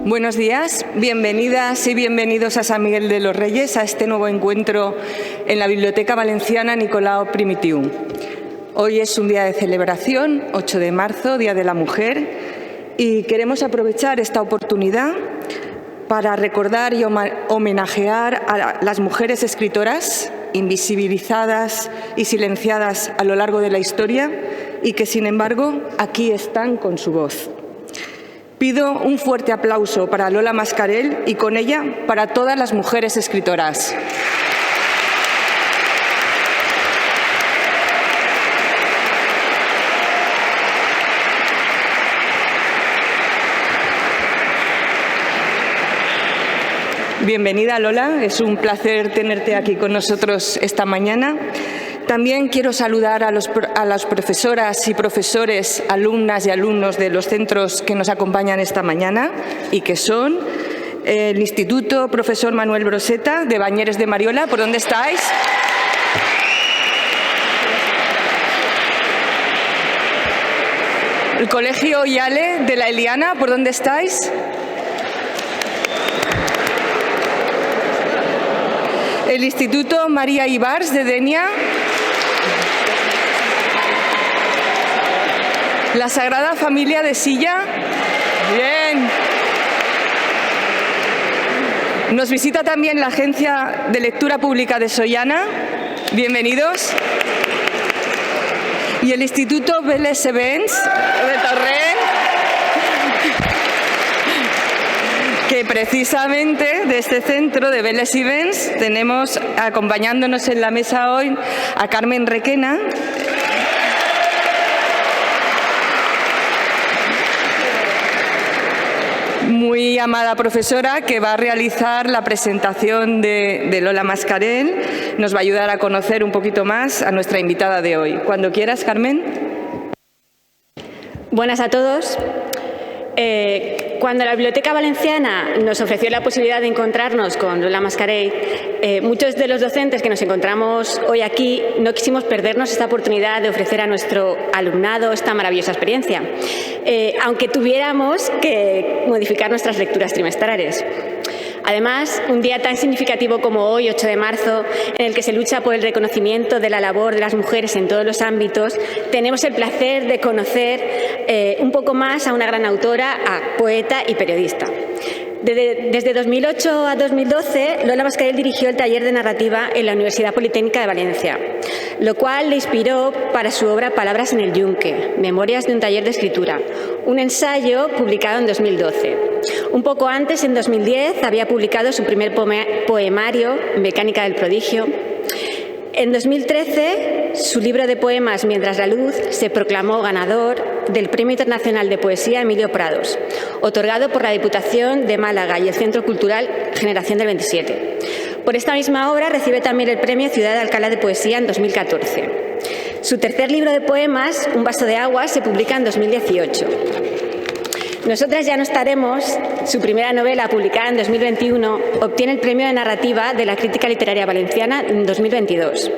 Buenos días, bienvenidas y bienvenidos a San Miguel de los Reyes, a este nuevo encuentro en la Biblioteca Valenciana Nicolau Primitiu. Hoy es un día de celebración, 8 de marzo, Día de la Mujer, y queremos aprovechar esta oportunidad para recordar y homenajear a las mujeres escritoras invisibilizadas y silenciadas a lo largo de la historia y que, sin embargo, aquí están con su voz. Pido un fuerte aplauso para Lola Mascarell y con ella para todas las mujeres escritoras. Bienvenida, Lola. Es un placer tenerte aquí con nosotros esta mañana. También quiero saludar a las profesoras y profesores, alumnas y alumnos de los centros que nos acompañan esta mañana y que son el Instituto Profesor Manuel Broseta de Bañeres de Mariola. ¿Por dónde estáis? El Colegio Yale de la Eliana. ¿Por dónde estáis? El Instituto María Ibars de Denia. La Sagrada Familia de Silla. Bien. Nos visita también la Agencia de Lectura Pública de Sollana. Bienvenidos. Y el Instituto Vélez Events de Torrent, que precisamente de este centro de Vélez Events tenemos acompañándonos en la mesa hoy a Carmen Requena, muy amada profesora, que va a realizar la presentación de Lola Mascarell. Nos va a ayudar a conocer un poquito más a nuestra invitada de hoy. Cuando quieras, Carmen. Buenas a todos. Cuando la Biblioteca Valenciana nos ofreció la posibilidad de encontrarnos con Lola Mascarell, muchos de los docentes que nos encontramos hoy aquí no quisimos perdernos esta oportunidad de ofrecer a nuestro alumnado esta maravillosa experiencia, aunque tuviéramos que modificar nuestras lecturas trimestrales. Además, un día tan significativo como hoy, 8 de marzo, en el que se lucha por el reconocimiento de la labor de las mujeres en todos los ámbitos, tenemos el placer de conocer un poco más a una gran autora, poeta y periodista. Desde 2008 a 2012, Lola Mascarell dirigió el taller de narrativa en la Universidad Politécnica de Valencia, lo cual le inspiró para su obra Palabras en el Yunque, Memorias de un taller de escritura, un ensayo publicado en 2012. Un poco antes, en 2010, había publicado su primer poemario, Mecánica del prodigio. En 2013, su libro de poemas Mientras la luz se proclamó ganador del Premio Internacional de Poesía Emilio Prados, otorgado por la Diputación de Málaga y el Centro Cultural Generación del 27. Por esta misma obra recibe también el Premio Ciudad de Alcalá de Poesía en 2014. Su tercer libro de poemas, Un vaso de agua, se publica en 2018. Nosotras ya no estaremos. Su primera novela, publicada en 2021, obtiene el Premio de Narrativa de la Crítica Literaria Valenciana en 2022.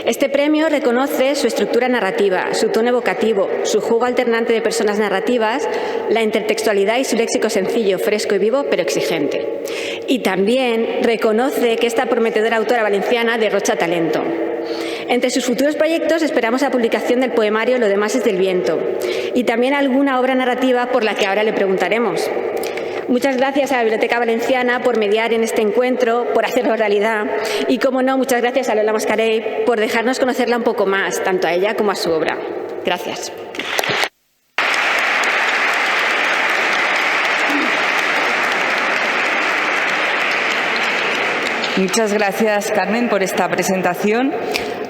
Este premio reconoce su estructura narrativa, su tono evocativo, su juego alternante de personas narrativas, la intertextualidad y su léxico sencillo, fresco y vivo, pero exigente. Y también reconoce que esta prometedora autora valenciana derrocha talento. Entre sus futuros proyectos esperamos la publicación del poemario Lo demás es del viento y también alguna obra narrativa por la que ahora le preguntaremos. Muchas gracias a la Biblioteca Valenciana por mediar en este encuentro, por hacerlo realidad y, como no, muchas gracias a Lola Mascarell por dejarnos conocerla un poco más, tanto a ella como a su obra. Gracias. Muchas gracias, Carmen, por esta presentación.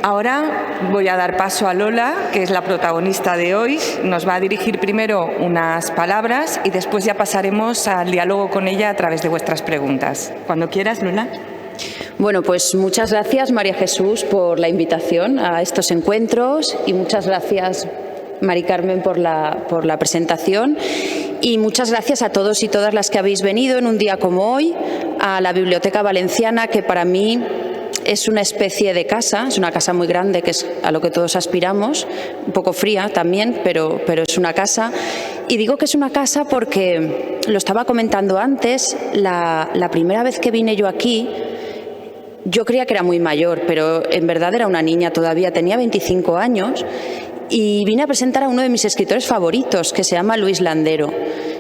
Ahora voy a dar paso a Lola, que es la protagonista de hoy. Nos va a dirigir primero unas palabras y después ya pasaremos al diálogo con ella a través de vuestras preguntas. Cuando quieras, Lola. Bueno, pues muchas gracias, María Jesús, por la invitación a estos encuentros y muchas gracias, Mari Carmen, por la presentación. Y muchas gracias a todos y todas las que habéis venido en un día como hoy a la Biblioteca Valenciana, que para mí es una especie de casa, es una casa muy grande, que es a lo que todos aspiramos, un poco fría también, pero es una casa. Y digo que es una casa porque, lo estaba comentando antes, la primera vez que vine yo aquí, yo creía que era muy mayor, pero en verdad era una niña todavía, tenía 25 años, y vine a presentar a uno de mis escritores favoritos, que se llama Luis Landero.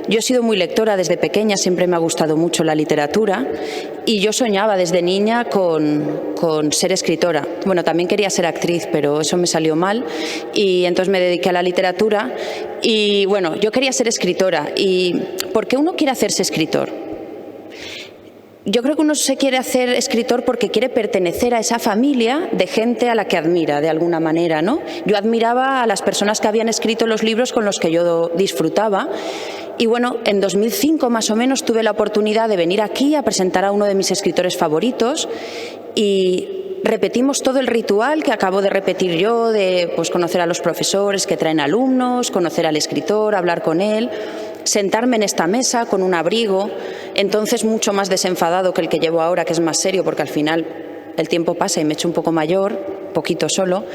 Yo he sido muy lectora desde pequeña, siempre me ha gustado mucho la literatura, y yo soñaba desde niña con ser escritora. Bueno, también quería ser actriz, pero eso me salió mal, y entonces me dediqué a la literatura. Y bueno, yo quería ser escritora. ¿Y por qué uno quiere hacerse escritor? Yo creo que uno se quiere hacer escritor porque quiere pertenecer a esa familia de gente a la que admira, de alguna manera, ¿no? Yo admiraba a las personas que habían escrito los libros con los que yo disfrutaba. Y bueno, en 2005 más o menos tuve la oportunidad de venir aquí a presentar a uno de mis escritores favoritos, y repetimos todo el ritual que acabo de repetir yo, de pues conocer a los profesores que traen alumnos, conocer al escritor, hablar con él, sentarme en esta mesa con un abrigo, entonces mucho más desenfadado que el que llevo ahora, que es más serio, porque al final el tiempo pasa y me he hecho un poco mayor, poquito solo,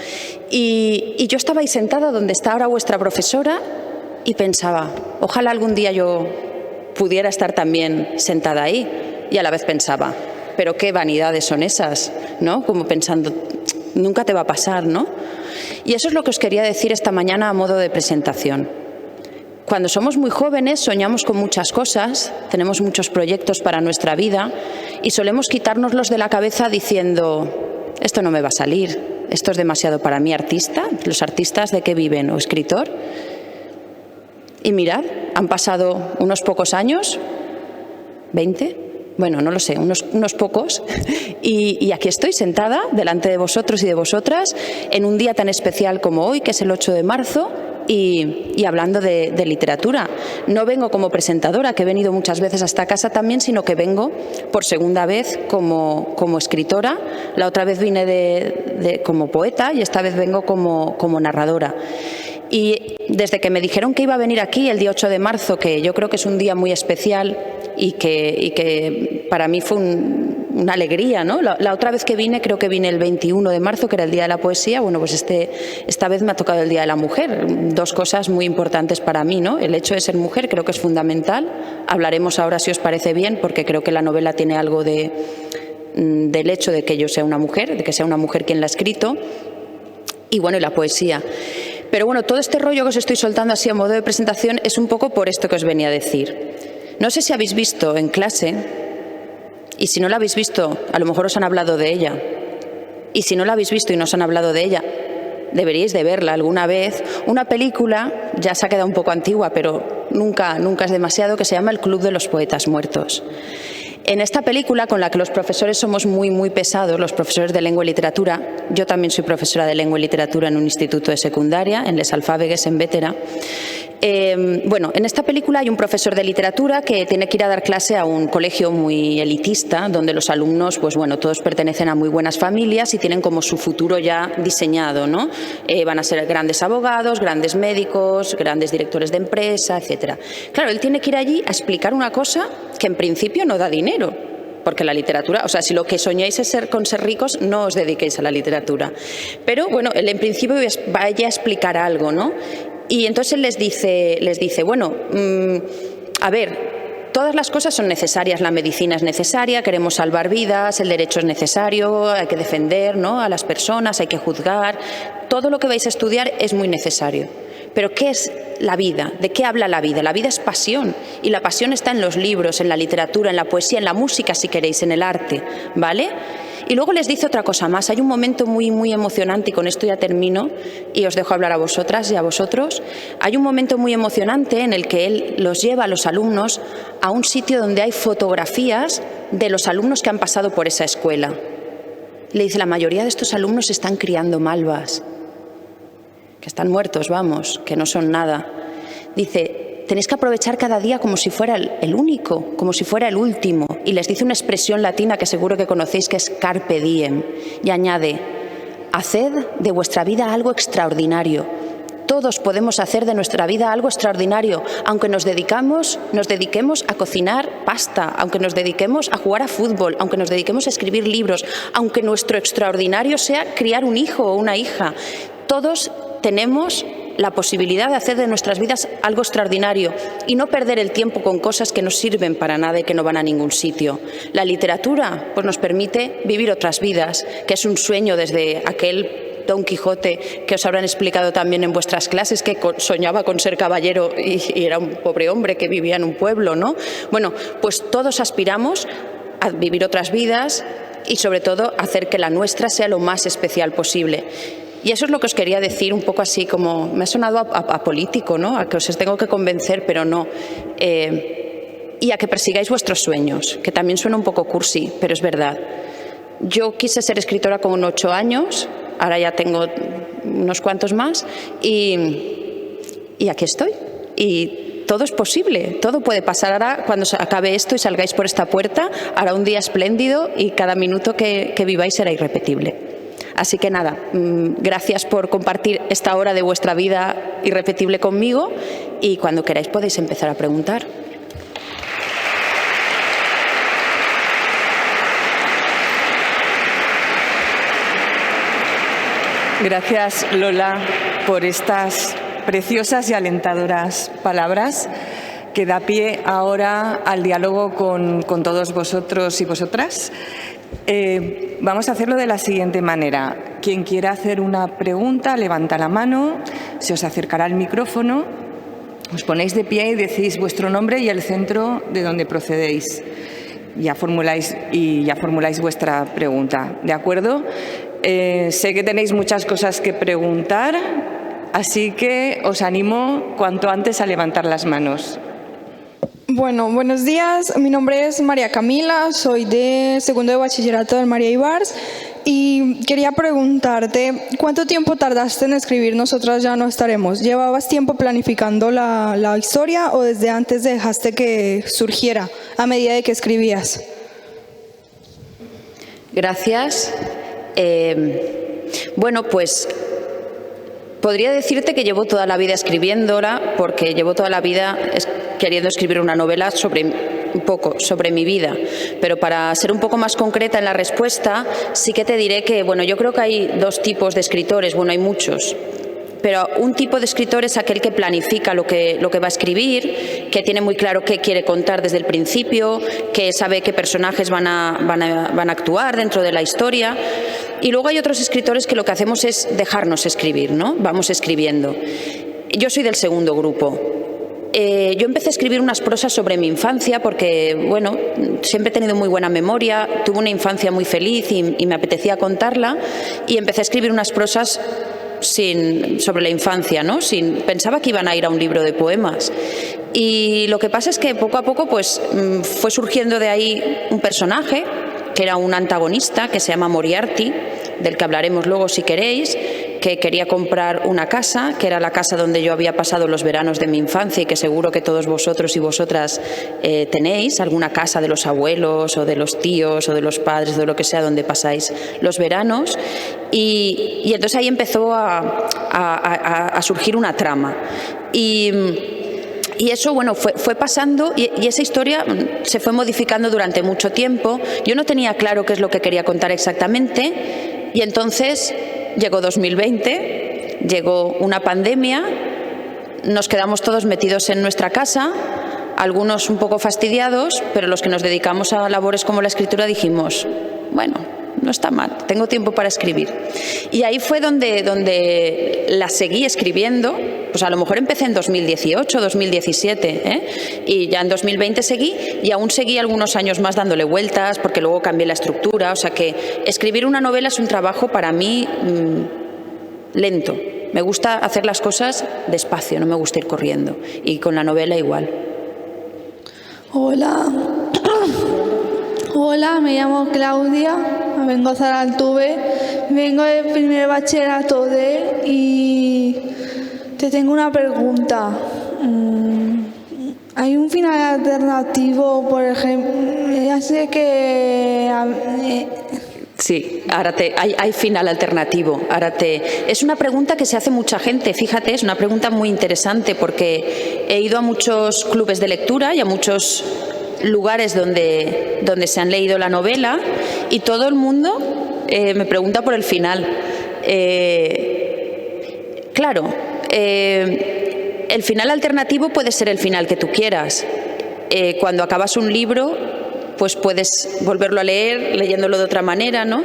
y yo estaba ahí sentada donde está ahora vuestra profesora y pensaba, ojalá algún día yo pudiera estar también sentada ahí, y a la vez pensaba, pero qué vanidades son esas, ¿no? Como pensando, nunca te va a pasar, ¿no? Y eso es lo que os quería decir esta mañana a modo de presentación. Cuando somos muy jóvenes soñamos con muchas cosas, tenemos muchos proyectos para nuestra vida y solemos quitárnoslos de la cabeza diciendo, esto no me va a salir, esto es demasiado para mí. Artista, ¿los artistas de qué viven? ¿O escritor? Y mirad, han pasado unos pocos años, 20, bueno, no lo sé, unos pocos, y aquí estoy sentada delante de vosotros y de vosotras en un día tan especial como hoy, que es el 8 de marzo, y hablando de literatura. No vengo como presentadora, que he venido muchas veces a esta casa también, sino que vengo por segunda vez como escritora. La otra vez vine como poeta y esta vez vengo como narradora. Y desde que me dijeron que iba a venir aquí el día 8 de marzo, que yo creo que es un día muy especial y que para mí fue una alegría, ¿no? La otra vez que vine, creo que vine el 21 de marzo, que era el Día de la Poesía. Bueno, pues esta vez me ha tocado el Día de la Mujer. Dos cosas muy importantes para mí, ¿no? El hecho de ser mujer creo que es fundamental. Hablaremos ahora, si os parece bien, porque creo que la novela tiene algo del hecho de que yo sea una mujer, de que sea una mujer quien la ha escrito. Y bueno, y la poesía. Pero bueno, todo este rollo que os estoy soltando así a modo de presentación es un poco por esto que os venía a decir. No sé si habéis visto en clase, y si no la habéis visto, a lo mejor os han hablado de ella. Y si no la habéis visto y no os han hablado de ella, deberíais de verla alguna vez. Una película, ya se ha quedado un poco antigua, pero nunca es demasiado, que se llama El Club de los Poetas Muertos. En esta película, con la que los profesores somos muy pesados, los profesores de lengua y literatura, yo también soy profesora de lengua y literatura en un instituto de secundaria, en Les Alfàbegues, en Bétera. Bueno, en esta película hay un profesor de literatura que tiene que ir a dar clase a un colegio muy elitista, donde los alumnos, pues bueno, todos pertenecen a muy buenas familias y tienen como su futuro ya diseñado, ¿no? Van a ser grandes abogados, grandes médicos, grandes directores de empresa, etcétera. Claro, él tiene que ir allí a explicar una cosa que en principio no da dinero, porque la literatura, o sea, si lo que soñáis es con ser ricos, no os dediquéis a la literatura. Pero bueno, él en principio vaya a explicar algo, ¿no? Y entonces él les dice, bueno, a ver, todas las cosas son necesarias, la medicina es necesaria, queremos salvar vidas, el derecho es necesario, hay que defender, ¿no?, a las personas, hay que juzgar, todo lo que vais a estudiar es muy necesario. Pero ¿qué es la vida? ¿De qué habla la vida? La vida es pasión, y la pasión está en los libros, en la literatura, en la poesía, en la música, si queréis, en el arte, ¿vale? Y luego les dice otra cosa más. Hay un momento muy emocionante, y con esto ya termino y os dejo hablar a vosotras y a vosotros. Hay un momento muy emocionante en el que él los lleva a los alumnos a un sitio donde hay fotografías de los alumnos que han pasado por esa escuela. Le dice, la mayoría de estos alumnos están criando malvas, que están muertos, vamos, que no son nada. Dice, tenéis que aprovechar cada día como si fuera el único, como si fuera el último. Y les dice una expresión latina que seguro que conocéis, que es carpe diem. Y añade, haced de vuestra vida algo extraordinario. Todos podemos hacer de nuestra vida algo extraordinario, aunque nos dediquemos a cocinar pasta, aunque nos dediquemos a jugar a fútbol, aunque nos dediquemos a escribir libros, aunque nuestro extraordinario sea criar un hijo o una hija. Todos tenemos la posibilidad de hacer de nuestras vidas algo extraordinario y no perder el tiempo con cosas que no sirven para nada y que no van a ningún sitio. La literatura pues, nos permite vivir otras vidas, que es un sueño desde aquel Don Quijote, que os habrán explicado también en vuestras clases, que soñaba con ser caballero y era un pobre hombre que vivía en un pueblo, ¿no? Bueno, pues todos aspiramos a vivir otras vidas y sobre todo hacer que la nuestra sea lo más especial posible. Y eso es lo que os quería decir un poco así, como me ha sonado a político, ¿no? A que os tengo que convencer, pero no. Y a que persigáis vuestros sueños, que también suena un poco cursi, pero es verdad. Yo quise ser escritora con 8 años, ahora ya tengo unos cuantos más y aquí estoy. Y todo es posible, todo puede pasar. Ahora, cuando se acabe esto y salgáis por esta puerta, hará un día espléndido y cada minuto que viváis será irrepetible. Así que nada, gracias por compartir esta hora de vuestra vida irrepetible conmigo y cuando queráis podéis empezar a preguntar. Gracias, Lola, por estas preciosas y alentadoras palabras que da pie ahora al diálogo con todos vosotros y vosotras. Vamos a hacerlo de la siguiente manera. Quien quiera hacer una pregunta, levanta la mano, se os acercará el micrófono, os ponéis de pie y decís vuestro nombre y el centro de donde procedéis. Ya formuláis vuestra pregunta, ¿de acuerdo? Sé que tenéis muchas cosas que preguntar, así que os animo cuanto antes a levantar las manos. Bueno, buenos días. Mi nombre es María Camila, soy de segundo de bachillerato del María Ibars y quería preguntarte, ¿cuánto tiempo tardaste en escribir Nosotras ya no estaremos? ¿Llevabas tiempo planificando la historia o desde antes dejaste que surgiera a medida de que escribías? Gracias. Bueno, pues podría decirte que llevo toda la vida escribiéndola, porque llevo toda la vida queriendo escribir una novela un poco sobre mi vida. Pero para ser un poco más concreta en la respuesta, sí que te diré que, bueno, yo creo que hay dos tipos de escritores, bueno, hay muchos. Pero un tipo de escritor es aquel que planifica lo que va a escribir, que tiene muy claro qué quiere contar desde el principio, que sabe qué personajes van a actuar dentro de la historia. Y luego hay otros escritores que lo que hacemos es dejarnos escribir, ¿no? Vamos escribiendo. Yo soy del segundo grupo. Yo empecé a escribir unas prosas sobre mi infancia porque, bueno, siempre he tenido muy buena memoria, tuve una infancia muy feliz y me apetecía contarla y empecé a escribir unas prosas sobre la infancia, ¿no? Pensaba que iban a ir a un libro de poemas. Y lo que pasa es que poco a poco pues, fue surgiendo de ahí un personaje que era un antagonista que se llama Moriarty, del que hablaremos luego si queréis, que quería comprar una casa, que era la casa donde yo había pasado los veranos de mi infancia y que seguro que todos vosotros y vosotras tenéis, alguna casa de los abuelos o de los tíos o de los padres, de lo que sea, donde pasáis los veranos. Y entonces ahí empezó a surgir una trama. Y eso, bueno, fue pasando y esa historia se fue modificando durante mucho tiempo. Yo no tenía claro qué es lo que quería contar exactamente y entonces llegó 2020, llegó una pandemia, nos quedamos todos metidos en nuestra casa, algunos un poco fastidiados, pero los que nos dedicamos a labores como la escritura dijimos, bueno, no está mal, tengo tiempo para escribir. Y ahí fue donde la seguí escribiendo, pues a lo mejor empecé en 2018, 2017, y ya en 2020 seguí y aún seguí algunos años más dándole vueltas porque luego cambié la estructura, o sea que escribir una novela es un trabajo para mí lento. Me gusta hacer las cosas despacio, no me gusta ir corriendo y con la novela igual. Hola, me llamo Claudia, vengo a Zaraltuve, vengo del primer bachillerato D y te tengo una pregunta. ¿Hay un final alternativo, por ejemplo? Ya sé que... Sí, hay final alternativo. Es una pregunta que se hace mucha gente, fíjate, es una pregunta muy interesante porque he ido a muchos clubes de lectura y a muchos lugares donde se han leído la novela y todo el mundo me pregunta por el final. Claro, el final alternativo puede ser el final que tú quieras. Cuando acabas un libro, pues puedes volverlo a leer leyéndolo de otra manera, ¿no?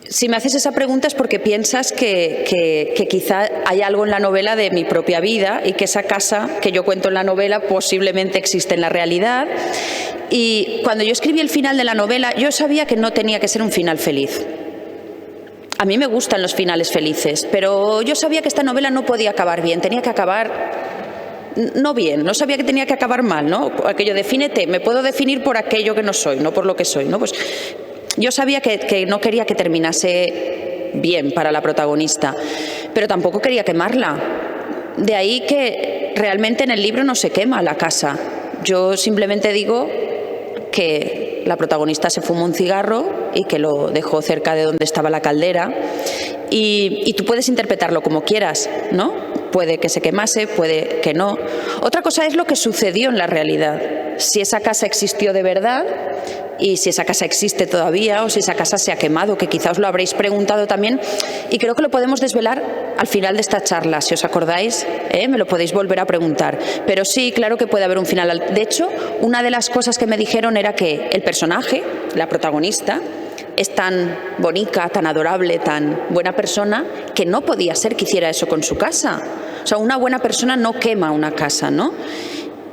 Si me haces esa pregunta es porque piensas que quizá hay algo en la novela de mi propia vida y que esa casa que yo cuento en la novela posiblemente existe en la realidad. Y cuando yo escribí el final de la novela, yo sabía que no tenía que ser un final feliz. A mí me gustan los finales felices, pero yo sabía que esta novela no podía acabar bien, tenía que acabar no bien, no sabía que tenía que acabar mal, ¿no? Aquello, defínete, me puedo definir por aquello que no soy, no por lo que soy, ¿no? Pues yo sabía que no quería que terminase bien para la protagonista, pero tampoco quería quemarla. De ahí que realmente en el libro no se quema la casa. Yo simplemente digo que la protagonista se fumó un cigarro y que lo dejó cerca de donde estaba la caldera y tú puedes interpretarlo como quieras, ¿no? Puede que se quemase, puede que no. Otra cosa es lo que sucedió en la realidad. Si esa casa existió de verdad y si esa casa existe todavía o si esa casa se ha quemado, que quizá os lo habréis preguntado también y creo que lo podemos desvelar al final de esta charla, si os acordáis, me lo podéis volver a preguntar. Pero sí, claro que puede haber un final. De hecho, una de las cosas que me dijeron era que el personaje, la protagonista, es tan bonita, tan adorable, tan buena persona, que no podía ser que hiciera eso con su casa. O sea, una buena persona no quema una casa, ¿no?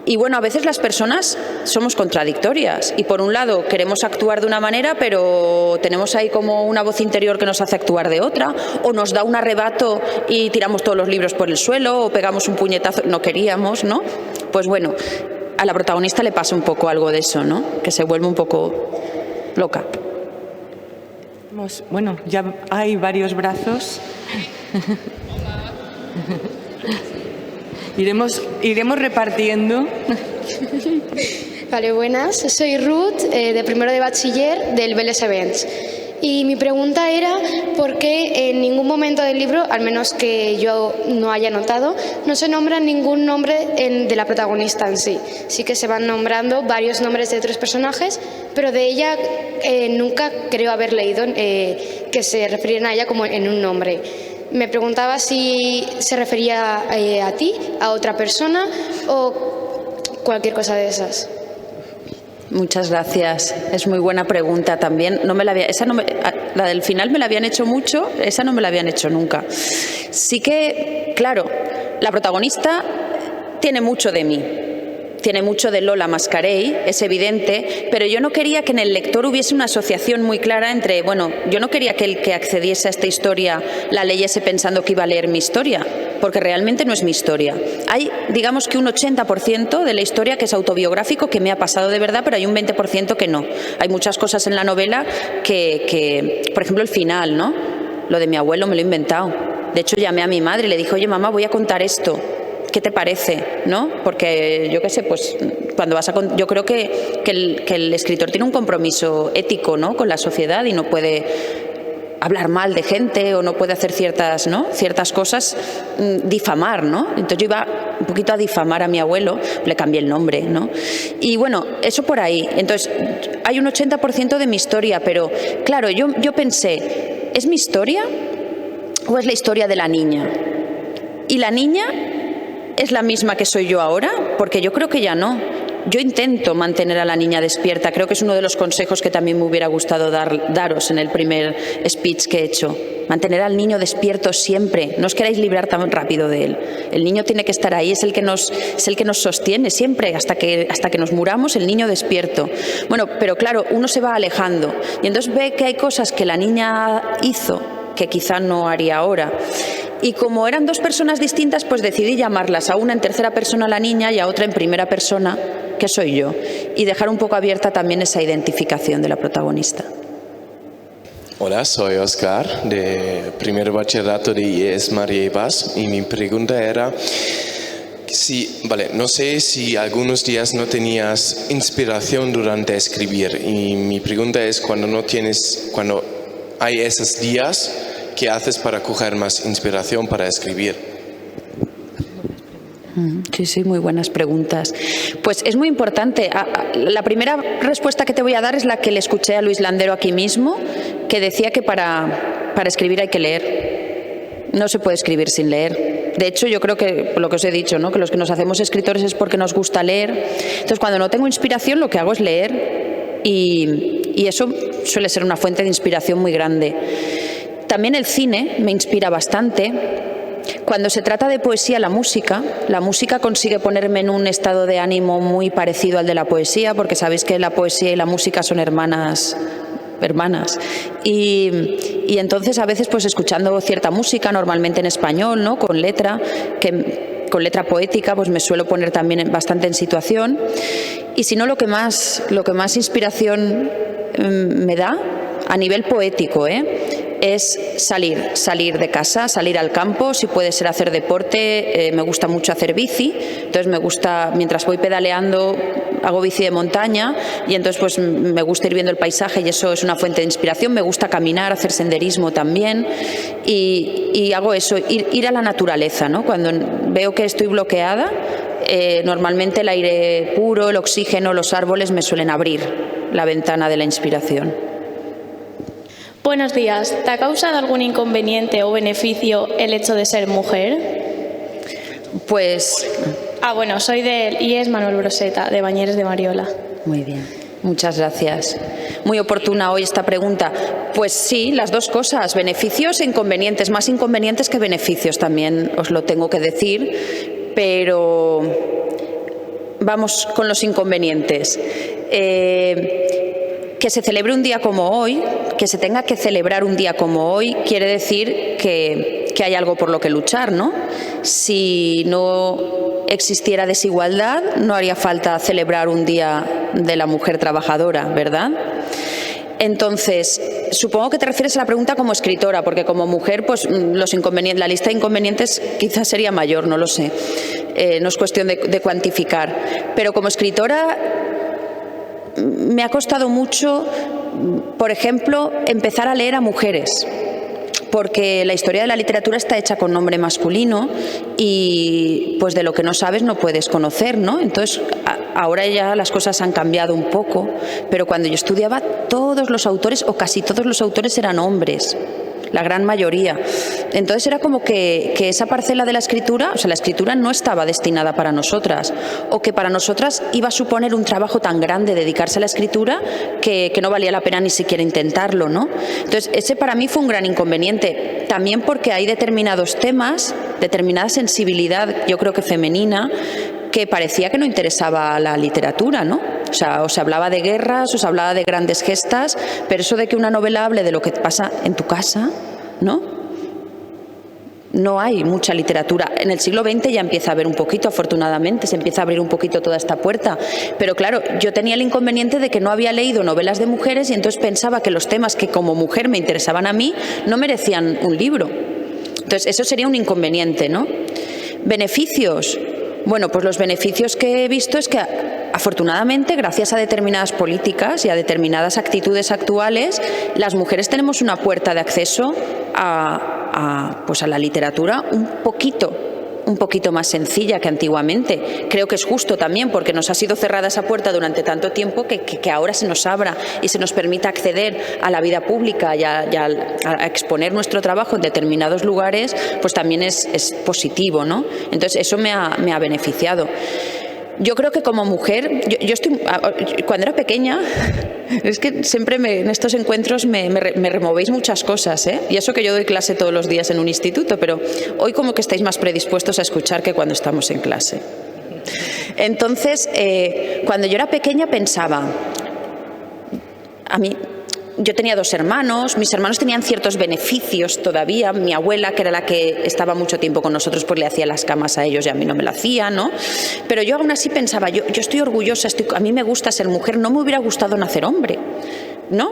Y bueno, a veces las personas somos contradictorias y por un lado queremos actuar de una manera, pero tenemos ahí como una voz interior que nos hace actuar de otra, o nos da un arrebato y tiramos todos los libros por el suelo, o pegamos un puñetazo, no queríamos, ¿no? Pues bueno, a la protagonista le pasa un poco algo de eso, ¿no? Que se vuelve un poco loca. Bueno, ya hay varios brazos. Iremos repartiendo. Vale, buenas. Soy Ruth, de primero de bachiller del Vélez Events. Y mi pregunta era por qué en ningún momento del libro, al menos que yo no haya notado, no se nombra ningún nombre de la protagonista en sí. Sí que se van nombrando varios nombres de otros personajes, pero de ella nunca creo haber leído que se refirieran a ella como en un nombre. Me preguntaba si se refería a ti, a otra persona o cualquier cosa de esas. Muchas gracias. Es muy buena pregunta también. La del final me la habían hecho mucho, esa no me la habían hecho nunca. Sí que, claro, la protagonista tiene mucho de mí. Tiene mucho de Lola Mascarell, es evidente, pero yo no quería que en el lector hubiese una asociación muy clara entre, bueno, yo no quería que el que accediese a esta historia la leyese pensando que iba a leer mi historia, porque realmente no es mi historia. Hay, digamos que un 80% de la historia que es autobiográfico, que me ha pasado de verdad, pero hay un 20% que no. Hay muchas cosas en la novela que por ejemplo, el final, ¿no? Lo de mi abuelo me lo he inventado. De hecho, llamé a mi madre y le dije, oye, mamá, voy a contar esto. ¿Qué te parece? ¿No? Porque yo qué sé, pues cuando vas a yo creo que el escritor tiene un compromiso ético, ¿no? Con la sociedad y no puede hablar mal de gente o no puede hacer ciertas cosas, difamar, ¿no? Entonces yo iba un poquito a difamar a mi abuelo, le cambié el nombre, ¿no? Y bueno, eso por ahí. Entonces hay un 80% de mi historia, pero claro, yo pensé, ¿es mi historia o es la historia de la niña? ¿Y la niña es la misma que soy yo ahora? Porque yo creo que ya no. Yo intento mantener a la niña despierta. Creo que es uno de los consejos que también me hubiera gustado daros en el primer speech que he hecho. Mantener al niño despierto siempre. No os queráis librar tan rápido de él. El niño tiene que estar ahí, es el que nos sostiene siempre, hasta que nos muramos, el niño despierto. Bueno, pero claro, uno se va alejando y entonces ve que hay cosas que la niña hizo que quizá no haría ahora. Y como eran dos personas distintas, pues decidí llamarlas, a una en tercera persona la niña y a otra en primera persona, que soy yo, y dejar un poco abierta también esa identificación de la protagonista. Hola, soy Oscar, de primer bachillerato de IES María Ibars, y mi pregunta era Sí, vale. No sé si algunos días no tenías inspiración durante escribir. Y mi pregunta es, cuando hay esos días, ¿qué haces para coger más inspiración para escribir? Sí, muy buenas preguntas. Pues es muy importante. La primera respuesta que te voy a dar es la que le escuché a Luis Landero aquí mismo, que decía que para escribir hay que leer. No se puede escribir sin leer. De hecho, yo creo que lo que os he dicho, ¿no? Que los que nos hacemos escritores es porque nos gusta leer. Entonces, cuando no tengo inspiración, lo que hago es leer y eso suele ser una fuente de inspiración muy grande. También el cine me inspira bastante. Cuando se trata de poesía, la música consigue ponerme en un estado de ánimo muy parecido al de la poesía, porque sabéis que la poesía y la música son hermanas. Y entonces a veces pues escuchando cierta música, normalmente en español, ¿no? Con letra poética, pues me suelo poner también bastante en situación. Y si no, lo que más inspiración me da a nivel poético, es salir de casa, salir al campo, si puede ser hacer deporte. Me gusta mucho hacer bici, entonces me gusta, mientras voy pedaleando, hago bici de montaña y entonces pues me gusta ir viendo el paisaje y eso es una fuente de inspiración. Me gusta caminar, hacer senderismo también y hago eso, ir a la naturaleza, ¿no? Cuando veo que estoy bloqueada, normalmente el aire puro, el oxígeno, los árboles me suelen abrir la ventana de la inspiración. Buenos días. ¿Te ha causado algún inconveniente o beneficio el hecho de ser mujer? Pues... bueno, soy del IES Manuel Broseta, de Bañeres de Mariola. Muy bien, muchas gracias. Muy oportuna hoy esta pregunta. Pues sí, las dos cosas, beneficios e inconvenientes, más inconvenientes que beneficios también os lo tengo que decir, pero vamos con los inconvenientes. Que se celebre un día como hoy, que se tenga que celebrar un día como hoy, quiere decir que hay algo por lo que luchar, ¿no? Si no existiera desigualdad, no haría falta celebrar un día de la mujer trabajadora, ¿verdad? Entonces, supongo que te refieres a la pregunta como escritora, porque como mujer, pues la lista de inconvenientes quizás sería mayor, no lo sé. No es cuestión de cuantificar. Pero como escritora me ha costado mucho, por ejemplo, empezar a leer a mujeres, porque la historia de la literatura está hecha con nombre masculino y pues de lo que no sabes no puedes conocer, ¿no? Entonces, ahora ya las cosas han cambiado un poco, pero cuando yo estudiaba todos los autores o casi todos los autores eran hombres, la gran mayoría. Entonces era como que esa parcela de la escritura, o sea, la escritura no estaba destinada para nosotras, o que para nosotras iba a suponer un trabajo tan grande dedicarse a la escritura que no valía la pena ni siquiera intentarlo, ¿no? Entonces ese para mí fue un gran inconveniente, también porque hay determinados temas, determinada sensibilidad, yo creo que femenina, que parecía que no interesaba a la literatura, ¿no? O sea, os hablaba de guerras, os hablaba de grandes gestas, pero eso de que una novela hable de lo que pasa en tu casa, ¿no? No hay mucha literatura. En el siglo XX ya empieza a haber un poquito, afortunadamente, se empieza a abrir un poquito toda esta puerta. Pero claro, yo tenía el inconveniente de que no había leído novelas de mujeres y entonces pensaba que los temas que como mujer me interesaban a mí no merecían un libro. Entonces, eso sería un inconveniente, ¿no? ¿Beneficios? Bueno, pues los beneficios que he visto es que afortunadamente, gracias a determinadas políticas y a determinadas actitudes actuales, las mujeres tenemos una puerta de acceso a la literatura un poquito más sencilla que antiguamente. Creo que es justo también porque nos ha sido cerrada esa puerta durante tanto tiempo que ahora se nos abra y se nos permita acceder a la vida pública y a exponer nuestro trabajo en determinados lugares, pues también es positivo, ¿no? Entonces eso me ha beneficiado. Yo creo que como mujer, cuando era pequeña, es que siempre en estos encuentros me removéis muchas cosas, ¿eh? Y eso que yo doy clase todos los días en un instituto, pero hoy como que estáis más predispuestos a escuchar que cuando estamos en clase. Entonces, cuando yo era pequeña pensaba, yo tenía 2 hermanos, mis hermanos tenían ciertos beneficios todavía, mi abuela, que era la que estaba mucho tiempo con nosotros, pues le hacía las camas a ellos y a mí no me lo hacía, ¿no? Pero yo aún así pensaba, yo estoy orgullosa, a mí me gusta ser mujer, no me hubiera gustado nacer hombre. ¿no?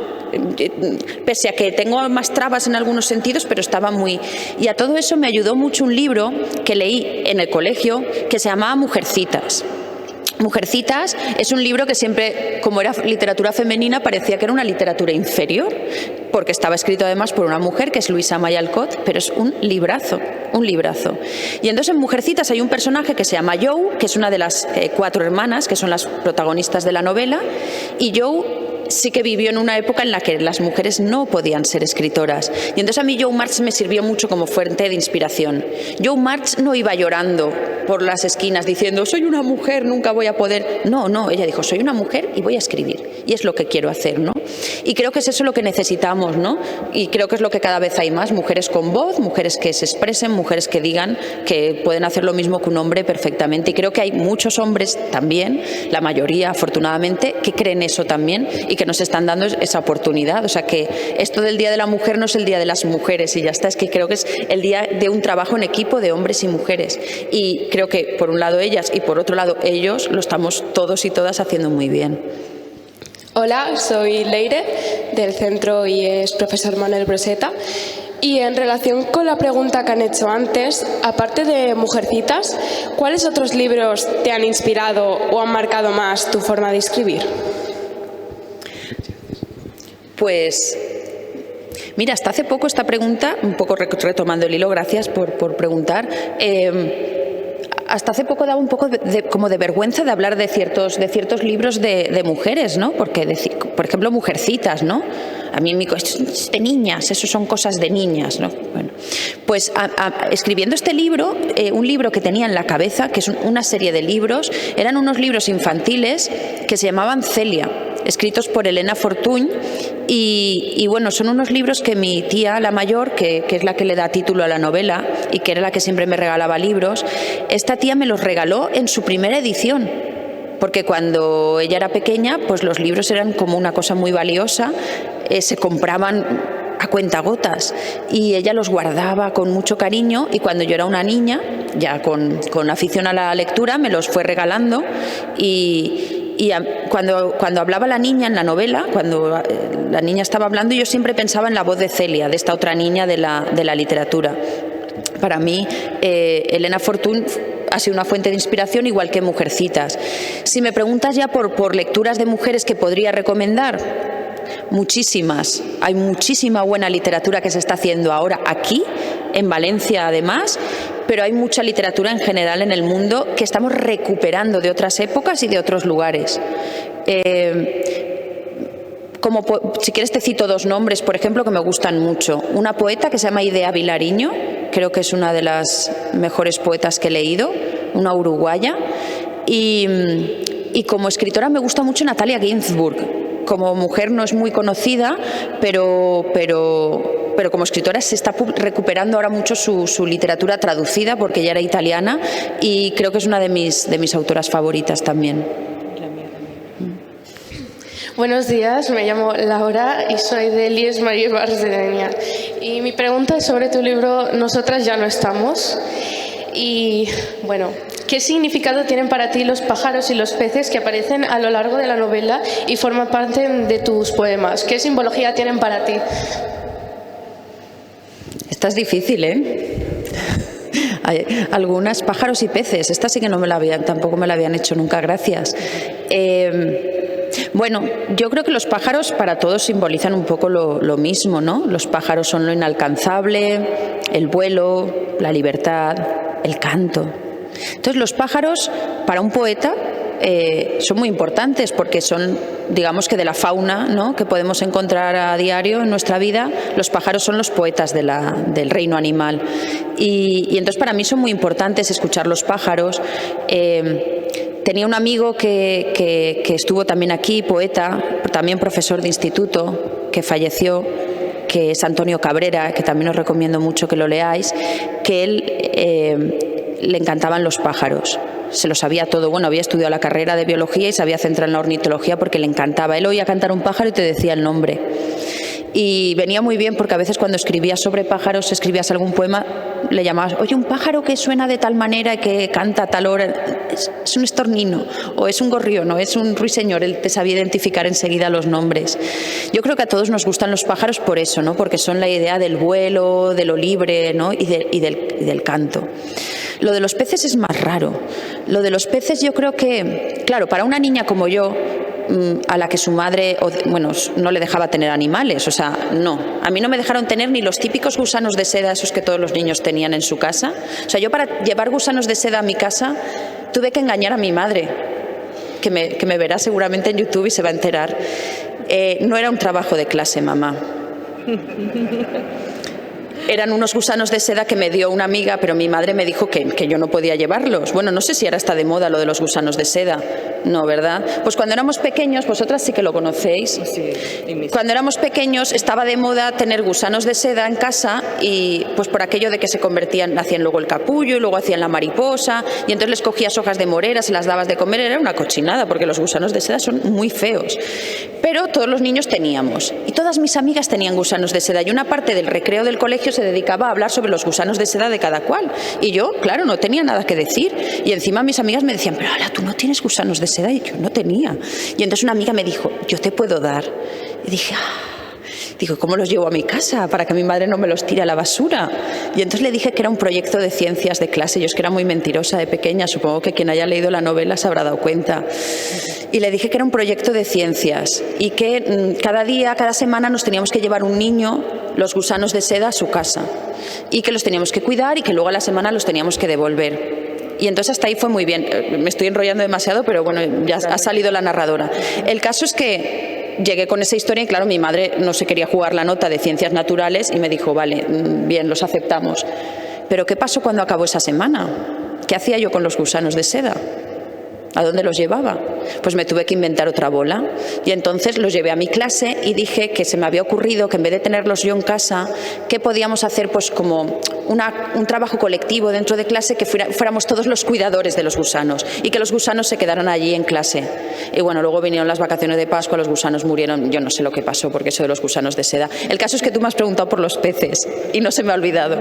Pese a que tengo más trabas en algunos sentidos, pero estaba muy... Y a todo eso me ayudó mucho un libro que leí en el colegio que se llamaba Mujercitas. Mujercitas es un libro que siempre, como era literatura femenina, parecía que era una literatura inferior, porque estaba escrito además por una mujer, que es Luisa May Alcott, pero es un librazo, un librazo. Y entonces en Mujercitas hay un personaje que se llama Jo, que es una de las 4 hermanas, que son las protagonistas de la novela, y Jo sí que vivió en una época en la que las mujeres no podían ser escritoras. Y entonces a mí Jo March me sirvió mucho como fuente de inspiración. Jo March no iba llorando por las esquinas diciendo soy una mujer, nunca voy a poder. No, no, ella dijo soy una mujer y voy a escribir. Y es lo que quiero hacer, ¿no? Y creo que es eso lo que necesitamos, ¿no? Y creo que es lo que cada vez hay más, mujeres con voz, mujeres que se expresen, mujeres que digan que pueden hacer lo mismo que un hombre perfectamente. Y creo que hay muchos hombres también, la mayoría afortunadamente, que creen eso también y que nos están dando esa oportunidad. O sea que esto del Día de la Mujer no es el Día de las Mujeres y ya está, es que creo que es el día de un trabajo en equipo de hombres y mujeres. Y creo que por un lado ellas y por otro lado ellos lo estamos todos y todas haciendo muy bien. Hola, soy Leire del Centro IES Profesor Manuel Broseta. Y en relación con la pregunta que han hecho antes, aparte de Mujercitas, ¿cuáles otros libros te han inspirado o han marcado más tu forma de escribir? Pues mira, hasta hace poco esta pregunta, un poco retomando el hilo, gracias por preguntar, hasta hace poco daba un poco como de vergüenza de hablar de ciertos libros de mujeres, ¿no? Porque, por ejemplo, Mujercitas, ¿no? A mí me es de niñas, eso son cosas de niñas, ¿no? Bueno, pues escribiendo este libro, un libro que tenía en la cabeza, que es una serie de libros, eran unos libros infantiles que se llamaban Celia, escritos por Elena Fortuny, y bueno, son unos libros que mi tía, la mayor, que es la que le da título a la novela y que era la que siempre me regalaba libros, esta tía me los regaló en su primera edición, porque cuando ella era pequeña, pues los libros eran como una cosa muy valiosa, se compraban a cuentagotas y ella los guardaba con mucho cariño, y cuando yo era una niña, ya con afición a la lectura, me los fue regalando. Y cuando hablaba la niña en la novela, cuando la niña estaba hablando, yo siempre pensaba en la voz de Celia, de esta otra niña de la literatura. Para mí, Elena Fortuny ha sido una fuente de inspiración, igual que Mujercitas. Si me preguntas ya por lecturas de mujeres que podría recomendar, muchísimas. Hay muchísima buena literatura que se está haciendo ahora aquí, en Valencia además, pero hay mucha literatura en general en el mundo que estamos recuperando de otras épocas y de otros lugares. Si quieres te cito 2 nombres, por ejemplo, que me gustan mucho. Una poeta que se llama Idea Vilariño, creo que es una de las mejores poetas que he leído, una uruguaya. Y como escritora me gusta mucho Natalia Ginzburg. Como mujer no es muy conocida, pero como escritora se está recuperando ahora mucho su literatura traducida, porque ella era italiana, y creo que es una de mis autoras favoritas también. Buenos días, me llamo Laura y soy de IES María Ibars de Denia. Y mi pregunta es sobre tu libro Nosotras ya no estamos. Y bueno, ¿qué significado tienen para ti los pájaros y los peces que aparecen a lo largo de la novela y forman parte de tus poemas? ¿Qué simbología tienen para ti? Esta es difícil, ¿eh? Hay algunas, pájaros y peces, esta sí que tampoco me la habían hecho nunca, gracias. Bueno, yo creo que los pájaros para todos simbolizan un poco lo mismo, ¿no? Los pájaros son lo inalcanzable, el vuelo, la libertad, el canto. Entonces los pájaros para un poeta son muy importantes, porque son, digamos que de la fauna, ¿no?, que podemos encontrar a diario en nuestra vida, los pájaros son los poetas del reino animal. Y entonces para mí son muy importantes escuchar los pájaros. Tenía un amigo que estuvo también aquí, poeta, también profesor de instituto, que falleció, que es Antonio Cabrera, que también os recomiendo mucho que lo leáis, que él le encantaban los pájaros. Se lo sabía todo. Bueno, había estudiado la carrera de biología y se había centrado en la ornitología porque le encantaba. Él oía cantar un pájaro y te decía el nombre. Y venía muy bien porque a veces cuando escribías sobre pájaros, escribías algún poema, le llamabas, oye, un pájaro que suena de tal manera y que canta a tal hora, es un estornino, o es un gorrión, o es un ruiseñor. Él te sabía identificar enseguida los nombres. Yo creo que a todos nos gustan los pájaros por eso, ¿no? Porque son la idea del vuelo, de lo libre, ¿no? y del canto. Lo de los peces es más raro. Lo de los peces yo creo que, claro, para una niña como yo, a la que su madre, bueno, no le dejaba tener animales, o sea, no. A mí no me dejaron tener ni los típicos gusanos de seda, esos que todos los niños tenían en su casa. O sea, yo para llevar gusanos de seda a mi casa tuve que engañar a mi madre, que me verá seguramente en YouTube y se va a enterar. No era un trabajo de clase, mamá. Eran unos gusanos de seda que me dio una amiga, pero mi madre me dijo que yo no podía llevarlos. Bueno, no sé si ahora está de moda lo de los gusanos de seda. No, ¿verdad? Pues cuando éramos pequeños, vosotras sí que lo conocéis. Sí, cuando éramos pequeños estaba de moda tener gusanos de seda en casa y pues por aquello de que se convertían, hacían luego el capullo y luego hacían la mariposa y entonces les cogías hojas de morera, se las dabas de comer, era una cochinada porque los gusanos de seda son muy feos. Pero todos los niños teníamos y todas mis amigas tenían gusanos de seda y una parte del recreo del colegio se dedicaba a hablar sobre los gusanos de seda de cada cual y yo, claro, no tenía nada que decir y encima mis amigas me decían, pero Ala, tú no tienes gusanos de seda, y yo no tenía. Y entonces una amiga me dijo, yo te puedo dar. Y dije, digo, ¿cómo los llevo a mi casa para que mi madre no me los tire a la basura? Y entonces le dije que era un proyecto de ciencias de clase. Yo es que era muy mentirosa de pequeña, supongo que quien haya leído la novela se habrá dado cuenta. Y le dije que era un proyecto de ciencias y que cada día, cada semana nos teníamos que llevar un niño los gusanos de seda a su casa y que los teníamos que cuidar y que luego a la semana los teníamos que devolver. Y entonces hasta ahí fue muy bien. Me estoy enrollando demasiado, pero bueno, ya ha salido la narradora. El caso es que llegué con esa historia y claro, mi madre no se quería jugar la nota de ciencias naturales y me dijo, vale, bien, los aceptamos. Pero ¿qué pasó cuando acabó esa semana? ¿Qué hacía yo con los gusanos de seda? ¿A dónde los llevaba? Pues me tuve que inventar otra bola y entonces los llevé a mi clase y dije que se me había ocurrido que en vez de tenerlos yo en casa, ¿qué podíamos hacer? Pues como un trabajo colectivo dentro de clase, que fuéramos todos los cuidadores de los gusanos y que los gusanos se quedaran allí en clase. Y bueno, luego vinieron las vacaciones de Pascua, los gusanos murieron, yo no sé lo que pasó porque eso de los gusanos de seda. El caso es que tú me has preguntado por los peces y no se me ha olvidado.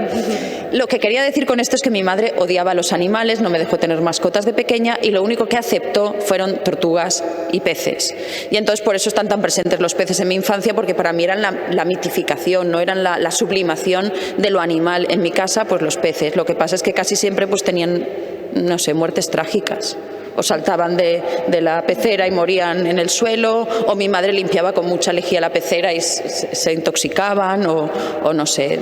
Lo que quería decir con esto es que mi madre odiaba a los animales, no me dejó tener mascotas de pequeña y lo único que aceptó fueron tortugas y peces. Y entonces por eso están tan presentes los peces en mi infancia, porque para mí eran la mitificación, no eran la sublimación de lo animal. En mi casa, pues los peces. Lo que pasa es que casi siempre pues tenían, no sé, muertes trágicas. O saltaban de la pecera y morían en el suelo, o mi madre limpiaba con mucha lejía la pecera y se intoxicaban, o no sé,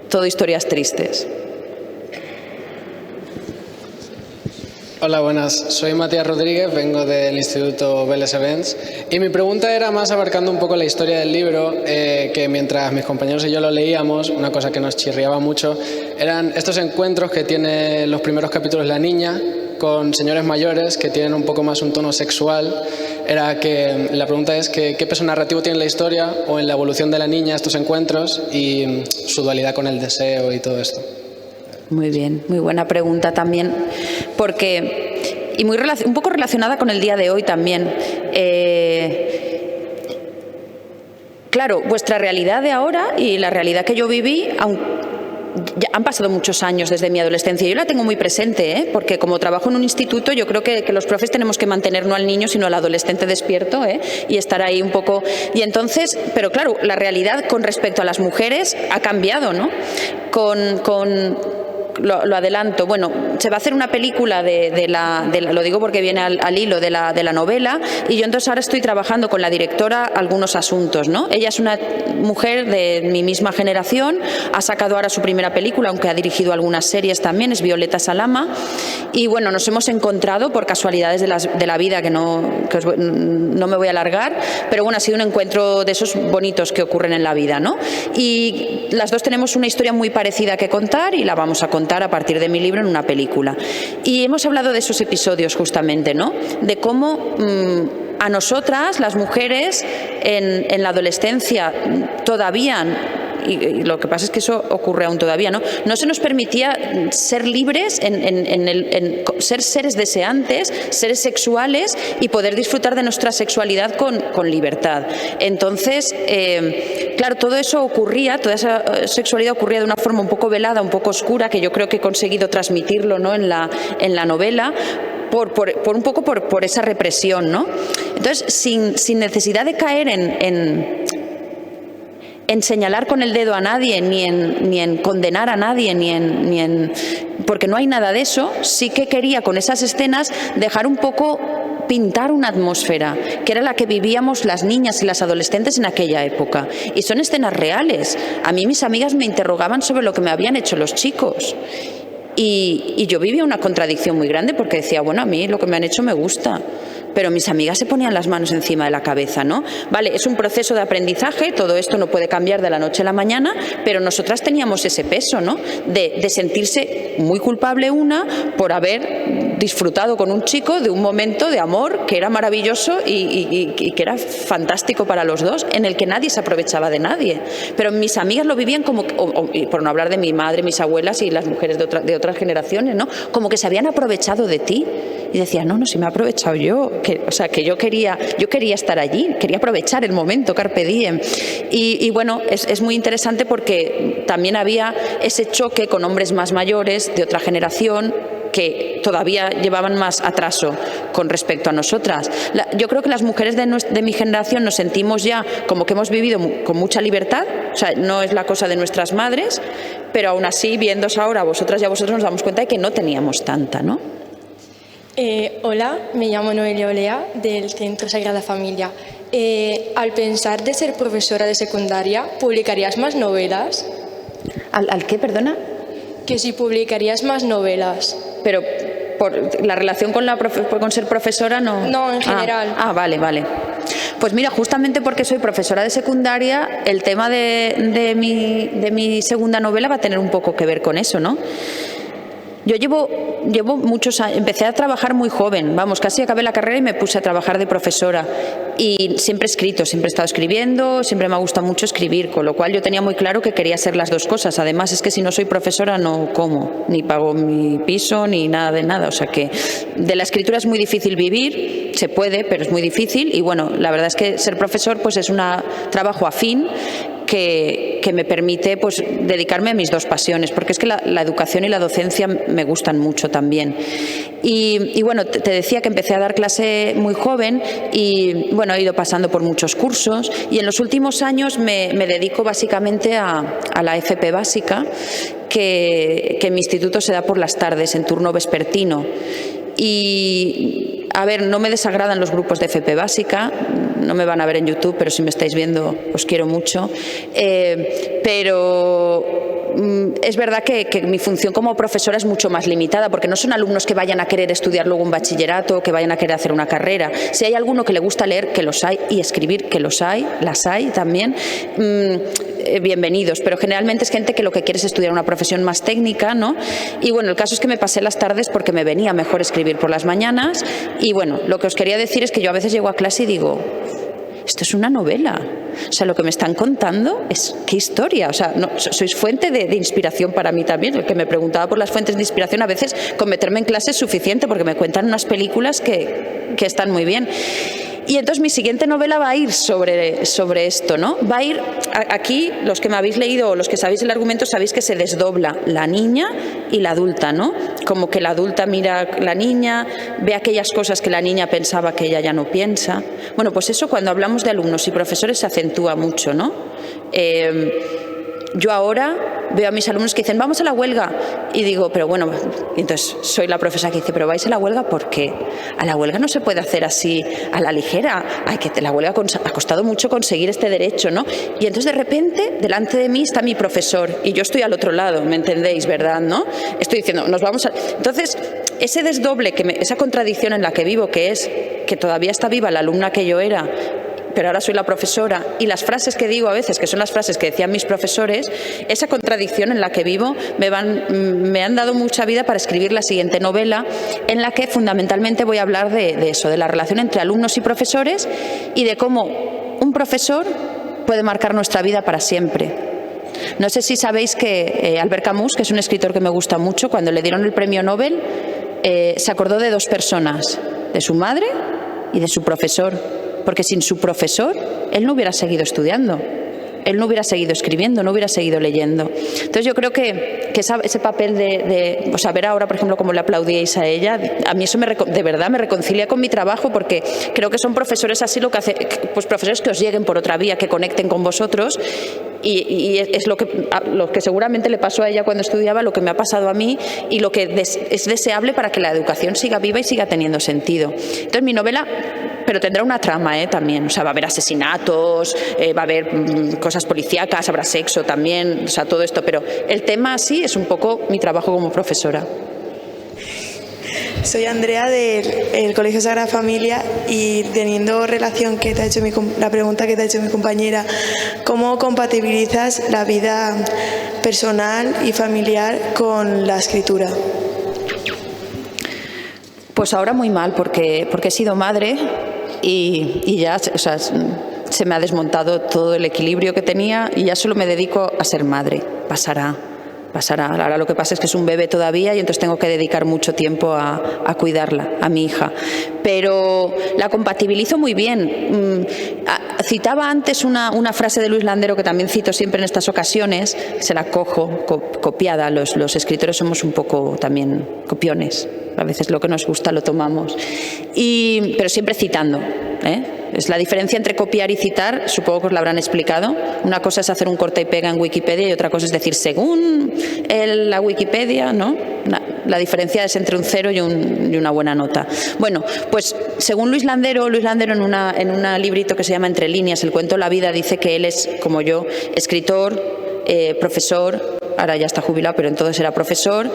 todo historias tristes. Hola, buenas. Soy Matías Rodríguez, vengo del Instituto Vélez Events y mi pregunta era más abarcando un poco la historia del libro, que mientras mis compañeros y yo lo leíamos, una cosa que nos chirriaba mucho, eran estos encuentros que tiene los primeros capítulos la niña con señores mayores que tienen un poco más un tono sexual. Era que la pregunta es que, ¿qué peso narrativo tiene en la historia o en la evolución de la niña estos encuentros y su dualidad con el deseo y todo esto? Muy bien, muy buena pregunta también, porque, y un poco relacionada con el día de hoy también. Claro, vuestra realidad de ahora y la realidad que yo viví, ya han pasado muchos años desde mi adolescencia. Yo la tengo muy presente, porque como trabajo en un instituto, yo creo que los profes tenemos que mantener no al niño, sino al adolescente despierto, y estar ahí un poco. Y entonces, pero claro, la realidad con respecto a las mujeres ha cambiado, ¿no? Lo adelanto. Bueno, se va a hacer una película lo digo porque viene al hilo de la novela, y yo entonces ahora estoy trabajando con la directora algunos asuntos, ¿no? Ella es una mujer de mi misma generación, ha sacado ahora su primera película, aunque ha dirigido algunas series también, es Violeta Salama, y bueno, nos hemos encontrado por casualidades de la vida que no me voy a alargar, pero bueno, ha sido un encuentro de esos bonitos que ocurren en la vida, ¿no? Y las dos tenemos una historia muy parecida que contar y la vamos a contar a partir de mi libro en una película. Y hemos hablado de esos episodios justamente, ¿no? De cómo a nosotras, las mujeres, en la adolescencia todavía y lo que pasa es que eso ocurre aún todavía, ¿no? No se nos permitía ser libres en ser seres deseantes, seres sexuales y poder disfrutar de nuestra sexualidad con libertad. Entonces, claro, todo eso ocurría, toda esa sexualidad ocurría de una forma un poco velada, un poco oscura, que yo creo que he conseguido transmitirlo, ¿no?, en la novela, un poco por esa represión, ¿no? Entonces, sin necesidad de caer en señalar con el dedo a nadie, ni en condenar a nadie, porque no hay nada de eso, sí que quería con esas escenas dejar un poco, pintar una atmósfera, que era la que vivíamos las niñas y las adolescentes en aquella época. Y son escenas reales. A mí mis amigas me interrogaban sobre lo que me habían hecho los chicos. Y yo vivía una contradicción muy grande porque decía, bueno, a mí lo que me han hecho me gusta, pero mis amigas se ponían las manos encima de la cabeza, ¿no? Vale, es un proceso de aprendizaje, todo esto no puede cambiar de la noche a la mañana, pero nosotras teníamos ese peso, ¿no?, de sentirse muy culpable una por haber disfrutado con un chico de un momento de amor que era maravilloso y que era fantástico para los dos, en el que nadie se aprovechaba de nadie. Pero mis amigas lo vivían como, por no hablar de mi madre, mis abuelas y las mujeres de otras generaciones, ¿no?, como que se habían aprovechado de ti. Y decía, no, si me he aprovechado yo, que yo quería estar allí, quería aprovechar el momento, carpe diem. Y bueno, es muy interesante porque también había ese choque con hombres más mayores, de otra generación, que todavía llevaban más atraso con respecto a nosotras. Yo creo que las mujeres de mi generación nos sentimos ya como que hemos vivido con mucha libertad, o sea, no es la cosa de nuestras madres, pero aún así, viéndose ahora vosotras y a vosotros, nos damos cuenta de que no teníamos tanta, ¿no? Hola, me llamo Noelia Olea, del Centro Sagrada Familia. Al pensar de ser profesora de secundaria, ¿publicarías más novelas? ¿Al qué, perdona? Que si publicarías más novelas. Pero por la relación con ser profesora no... No, en general. Vale. Pues mira, justamente porque soy profesora de secundaria, el tema de mi segunda novela va a tener un poco que ver con eso, ¿no? Yo llevo muchos años, empecé a trabajar muy joven, casi acabé la carrera y me puse a trabajar de profesora. Y siempre he escrito, siempre he estado escribiendo, siempre me ha gustado mucho escribir, con lo cual yo tenía muy claro que quería hacer las dos cosas. Además es que si no soy profesora no como, ni pago mi piso, ni nada de nada. O sea que de la escritura es muy difícil vivir, se puede, pero es muy difícil. Y bueno, la verdad es que ser profesor pues es un trabajo afín que me permite pues dedicarme a mis dos pasiones, porque es que la educación y la docencia me gustan mucho también. Y bueno, te decía que empecé a dar clase muy joven y bueno, he ido pasando por muchos cursos y en los últimos años me dedico básicamente a la FP básica, que en mi instituto se da por las tardes, en turno vespertino. Y, a ver, no me desagradan los grupos de FP básica, no me van a ver en YouTube, pero si me estáis viendo os quiero mucho. Pero es verdad que mi función como profesora es mucho más limitada, porque no son alumnos que vayan a querer estudiar luego un bachillerato, que vayan a querer hacer una carrera. Si hay alguno que le gusta leer, que los hay, y escribir, que los hay, las hay también, bienvenidos, pero generalmente es gente que lo que quiere es estudiar una profesión más técnica, ¿no? Y bueno, el caso es que me pasé las tardes porque me venía mejor escribir por las mañanas y bueno, lo que os quería decir es que yo a veces llego a clase y digo, esto es una novela, o sea, lo que me están contando es qué historia, o sea, no, sois fuente de inspiración para mí también. El que me preguntaba por las fuentes de inspiración, a veces con meterme en clase es suficiente porque me cuentan unas películas que están muy bien. Y entonces mi siguiente novela va a ir sobre esto, ¿no? Va a ir, aquí los que me habéis leído o los que sabéis el argumento sabéis que se desdobla la niña y la adulta, ¿no? Como que la adulta mira a la niña, ve aquellas cosas que la niña pensaba que ella ya no piensa. Bueno, pues eso cuando hablamos de alumnos y profesores se acentúa mucho, ¿no? Yo ahora veo a mis alumnos que dicen, vamos a la huelga. Y digo, pero bueno, entonces soy la profesora que dice, pero vais a la huelga, ¿por qué? A la huelga no se puede hacer así a la ligera. La huelga ha costado mucho conseguir este derecho, ¿no? Y entonces de repente, delante de mí está mi profesor y yo estoy al otro lado, ¿me entendéis, verdad, no? Estoy diciendo, nos vamos a... Entonces, ese desdoble, esa contradicción en la que vivo, que es que todavía está viva la alumna que yo era, pero ahora soy la profesora, y las frases que digo a veces, que son las frases que decían mis profesores, esa contradicción en la que vivo me han dado mucha vida para escribir la siguiente novela, en la que fundamentalmente voy a hablar de eso, de la relación entre alumnos y profesores y de cómo un profesor puede marcar nuestra vida para siempre. No sé si sabéis que Albert Camus, que es un escritor que me gusta mucho, cuando le dieron el premio Nobel, se acordó de dos personas, de su madre y de su profesor, porque sin su profesor él no hubiera seguido estudiando. Él no hubiera seguido escribiendo, no hubiera seguido leyendo. Entonces yo creo que ese papel de ver ahora, por ejemplo, cómo le aplaudíais a ella, a mí eso de verdad me reconcilia con mi trabajo, porque creo que son profesores así lo que hace, pues profesores que os lleguen por otra vía, que conecten con vosotros, y es lo que seguramente le pasó a ella cuando estudiaba, lo que me ha pasado a mí y lo que es deseable para que la educación siga viva y siga teniendo sentido. Entonces mi novela, pero tendrá una trama también, o sea, va a haber asesinatos, va a haber cosas policíacas, habrá sexo también, o sea, todo esto, pero el tema así es un poco mi trabajo como profesora. Soy Andrea del Colegio Sagrada Familia, y teniendo relación que te ha hecho la pregunta que te ha hecho mi compañera, ¿cómo compatibilizas la vida personal y familiar con la escritura? Pues ahora muy mal, porque he sido madre y ya, o sea, se me ha desmontado todo el equilibrio que tenía y ya solo me dedico a ser madre. Pasará. Ahora lo que pasa es que es un bebé todavía y entonces tengo que dedicar mucho tiempo a cuidarla, a mi hija. Pero la compatibilizo muy bien. Citaba antes una frase de Luis Landero que también cito siempre en estas ocasiones, se la cojo copiada. Los escritores somos un poco también copiones. A veces lo que nos gusta lo tomamos. Pero siempre citando, Es la diferencia entre copiar y citar, supongo que os lo habrán explicado. Una cosa es hacer un corta y pega en Wikipedia y otra cosa es decir según la Wikipedia, ¿no? La diferencia es entre un 0 y una buena nota. Bueno, pues según Luis Landero en un librito que se llama Entre líneas, el cuento de la vida, dice que él es, como yo, escritor, profesor, ahora ya está jubilado, pero entonces era profesor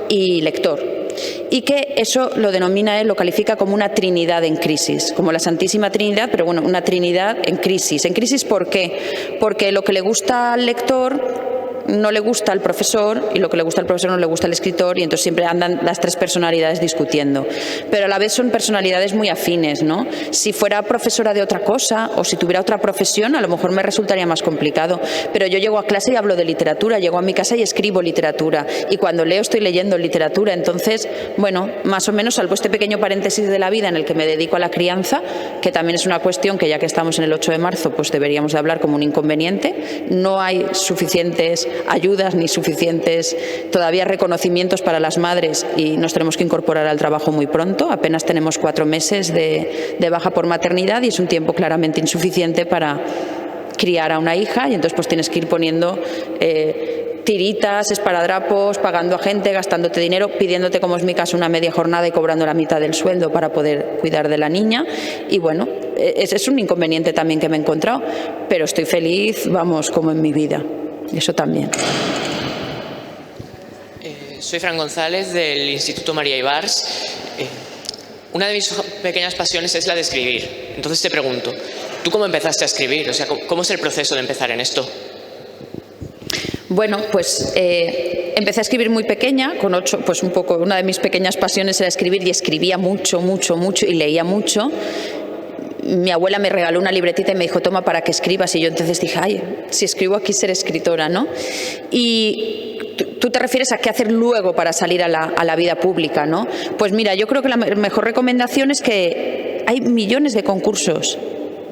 y lector. Y que eso lo denomina él, lo califica como una trinidad en crisis, como la Santísima Trinidad, pero bueno, una trinidad en crisis. ¿En crisis por qué? Porque lo que le gusta al lector no le gusta al profesor y lo que le gusta al profesor no le gusta al escritor, y entonces siempre andan las tres personalidades discutiendo. Pero a la vez son personalidades muy afines, ¿no? Si fuera profesora de otra cosa o si tuviera otra profesión, a lo mejor me resultaría más complicado. Pero yo llego a clase y hablo de literatura, llego a mi casa y escribo literatura, y cuando leo estoy leyendo literatura. Entonces, bueno, más o menos, salvo este pequeño paréntesis de la vida en el que me dedico a la crianza, que también es una cuestión que ya que estamos en el 8 de marzo, pues deberíamos de hablar como un inconveniente. No hay suficientes ayudas ni suficientes todavía reconocimientos para las madres y nos tenemos que incorporar al trabajo muy pronto. Apenas tenemos 4 meses de baja por maternidad y es un tiempo claramente insuficiente para criar a una hija, y entonces pues tienes que ir poniendo tiritas, esparadrapos, pagando a gente, gastándote dinero, pidiéndote, como es mi caso, una media jornada y cobrando la mitad del sueldo para poder cuidar de la niña. Y bueno, ese es un inconveniente también que me he encontrado, pero estoy feliz, vamos, como en mi vida. Eso también. Soy Fran González del Instituto María Ibars. Una de mis pequeñas pasiones es la de escribir. Entonces te pregunto, ¿tú cómo empezaste a escribir? O sea, ¿cómo es el proceso de empezar en esto? Bueno, pues empecé a escribir muy pequeña, con 8, pues un poco, una de mis pequeñas pasiones era escribir, y escribía mucho y leía mucho. Mi abuela me regaló una libretita y me dijo, toma para que escribas, y yo entonces dije, ay, si escribo aquí seré escritora, ¿no? Y tú te refieres a qué hacer luego para salir a la vida pública, ¿no? Pues mira, yo creo que la mejor recomendación es que hay millones de concursos,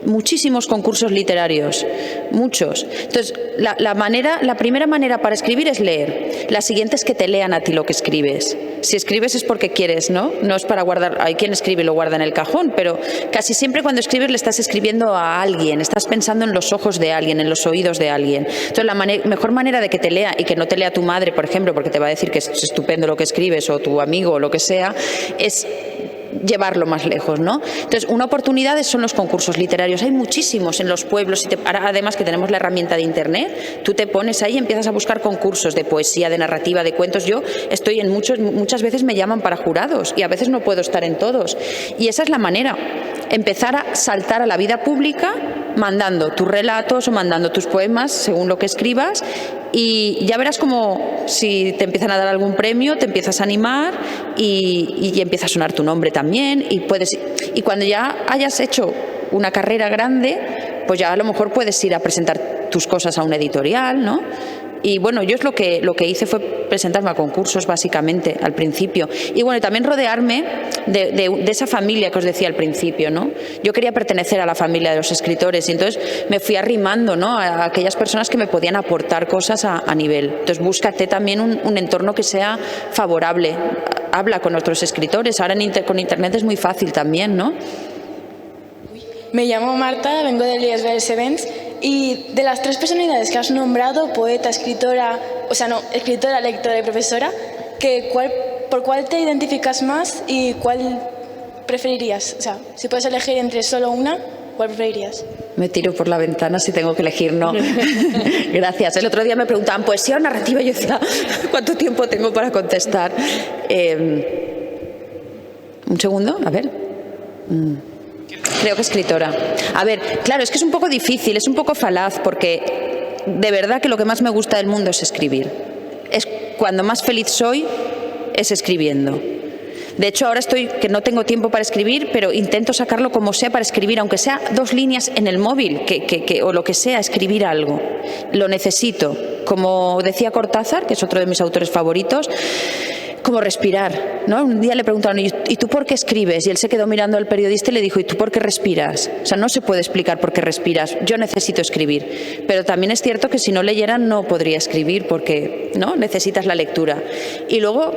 muchísimos concursos literarios, muchos. Entonces, la primera manera para escribir es leer. La siguiente es que te lean a ti lo que escribes. Si escribes es porque quieres, ¿no? No es para guardar. Hay quien escribe y lo guarda en el cajón, pero casi siempre cuando escribes le estás escribiendo a alguien, estás pensando en los ojos de alguien, en los oídos de alguien. Entonces, la mejor manera de que te lea, y que no te lea tu madre, por ejemplo, porque te va a decir que es estupendo lo que escribes, o tu amigo, o lo que sea, es llevarlo más lejos, ¿no? Entonces, una oportunidad son los concursos literarios. Hay muchísimos en los pueblos, además que tenemos la herramienta de Internet, tú te pones ahí y empiezas a buscar concursos de poesía, de narrativa, de cuentos. Yo estoy en muchas veces me llaman para jurados y a veces no puedo estar en todos. Y esa es la manera, empezar a saltar a la vida pública mandando tus relatos o mandando tus poemas, según lo que escribas, y ya verás como si te empiezan a dar algún premio, te empiezas a animar y empieza a sonar tu nombre también, y cuando ya hayas hecho una carrera grande, pues ya a lo mejor puedes ir a presentar tus cosas a un editorial, ¿no? Y bueno, yo es lo que hice fue presentarme a concursos básicamente al principio. Y bueno, también rodearme de esa familia que os decía al principio, ¿no? Yo quería pertenecer a la familia de los escritores y entonces me fui arrimando, ¿no?, a aquellas personas que me podían aportar cosas a nivel. Entonces búscate también un entorno que sea favorable. Habla con otros escritores. Ahora con internet es muy fácil también, ¿no? Me llamo Marta, vengo del IES Vélez Events y de las 3 personalidades que has nombrado, poeta, escritora, escritora, lectora y profesora, ¿por cuál te identificas más y cuál preferirías? O sea, si puedes elegir entre solo una, ¿cuál preferirías? Me tiro por la ventana si tengo que elegir, no. Gracias. El otro día me preguntaban poesía o narrativa y yo decía, ¿cuánto tiempo tengo para contestar? Un segundo, a ver. Creo que escritora. A ver, claro, es que es un poco difícil, es un poco falaz, porque de verdad que lo que más me gusta del mundo es escribir. Es cuando más feliz soy, es escribiendo. De hecho, ahora que no tengo tiempo para escribir, pero intento sacarlo como sea para escribir, aunque sea 2 líneas en el móvil, o lo que sea, escribir algo. Lo necesito. Como decía Cortázar, que es otro de mis autores favoritos, como respirar, ¿no? Un día le preguntaron, ¿y tú por qué escribes? Y él se quedó mirando al periodista y le dijo, ¿y tú por qué respiras? O sea, no se puede explicar por qué respiras. Yo necesito escribir. Pero también es cierto que si no leyeran no podría escribir porque, ¿no?, necesitas la lectura. Y luego,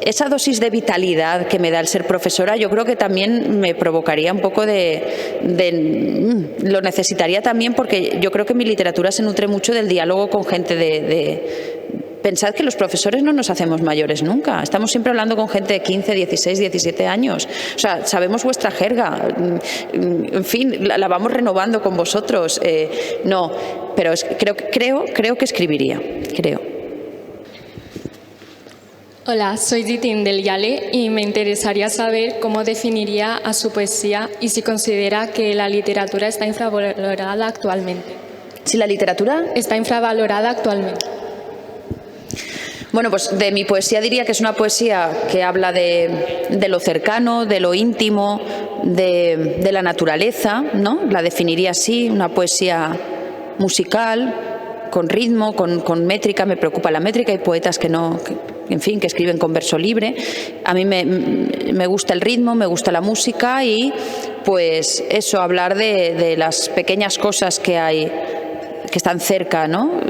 esa dosis de vitalidad que me da el ser profesora, yo creo que también me provocaría un poco lo necesitaría también porque yo creo que mi literatura se nutre mucho del diálogo con gente Pensad que los profesores no nos hacemos mayores nunca. Estamos siempre hablando con gente de 15, 16, 17 años. O sea, sabemos vuestra jerga. En fin, la vamos renovando con vosotros. No, pero creo que escribiría. Creo. Hola, soy Ditín del Yale y me interesaría saber cómo definiría a su poesía y si considera que la literatura está infravalorada actualmente. ¿Si la literatura? Está infravalorada actualmente. Bueno, pues de mi poesía diría que es una poesía que habla de lo cercano, de lo íntimo, de la naturaleza, ¿no? La definiría así, una poesía musical, con ritmo, con métrica. Me preocupa la métrica, hay poetas que escriben con verso libre. A mí me gusta el ritmo, me gusta la música y pues eso, hablar de las pequeñas cosas que hay, que están cerca, ¿no?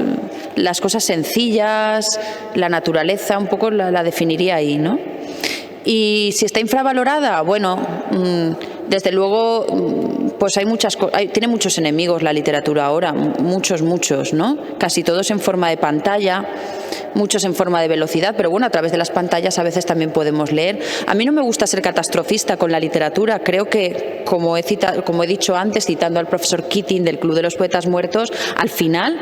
Las cosas sencillas, la naturaleza, un poco la definiría ahí, ¿no? Y si está infravalorada, bueno, desde luego, pues hay tiene muchos enemigos la literatura ahora, muchos, ¿no? Casi todos en forma de pantalla, muchos en forma de velocidad, pero bueno, a través de las pantallas a veces también podemos leer. A mí no me gusta ser catastrofista con la literatura, creo que, como he dicho antes, citando al profesor Keating del Club de los Poetas Muertos, al final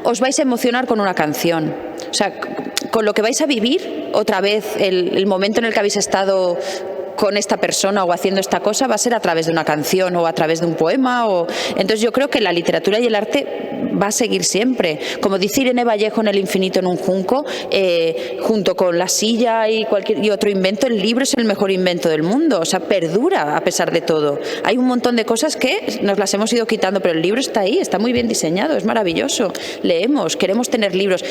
os vais a emocionar con una canción. O sea, con lo que vais a vivir otra vez, el momento en el que habéis estado con esta persona o haciendo esta cosa va a ser a través de una canción o a través de un poema. Entonces yo creo que la literatura y el arte va a seguir siempre. Como dice Irene Vallejo en El infinito en un junco, junto con la silla y otro invento, el libro es el mejor invento del mundo. O sea, perdura a pesar de todo. Hay un montón de cosas que nos las hemos ido quitando, pero el libro está ahí, está muy bien diseñado, es maravilloso. Leemos, queremos tener libros.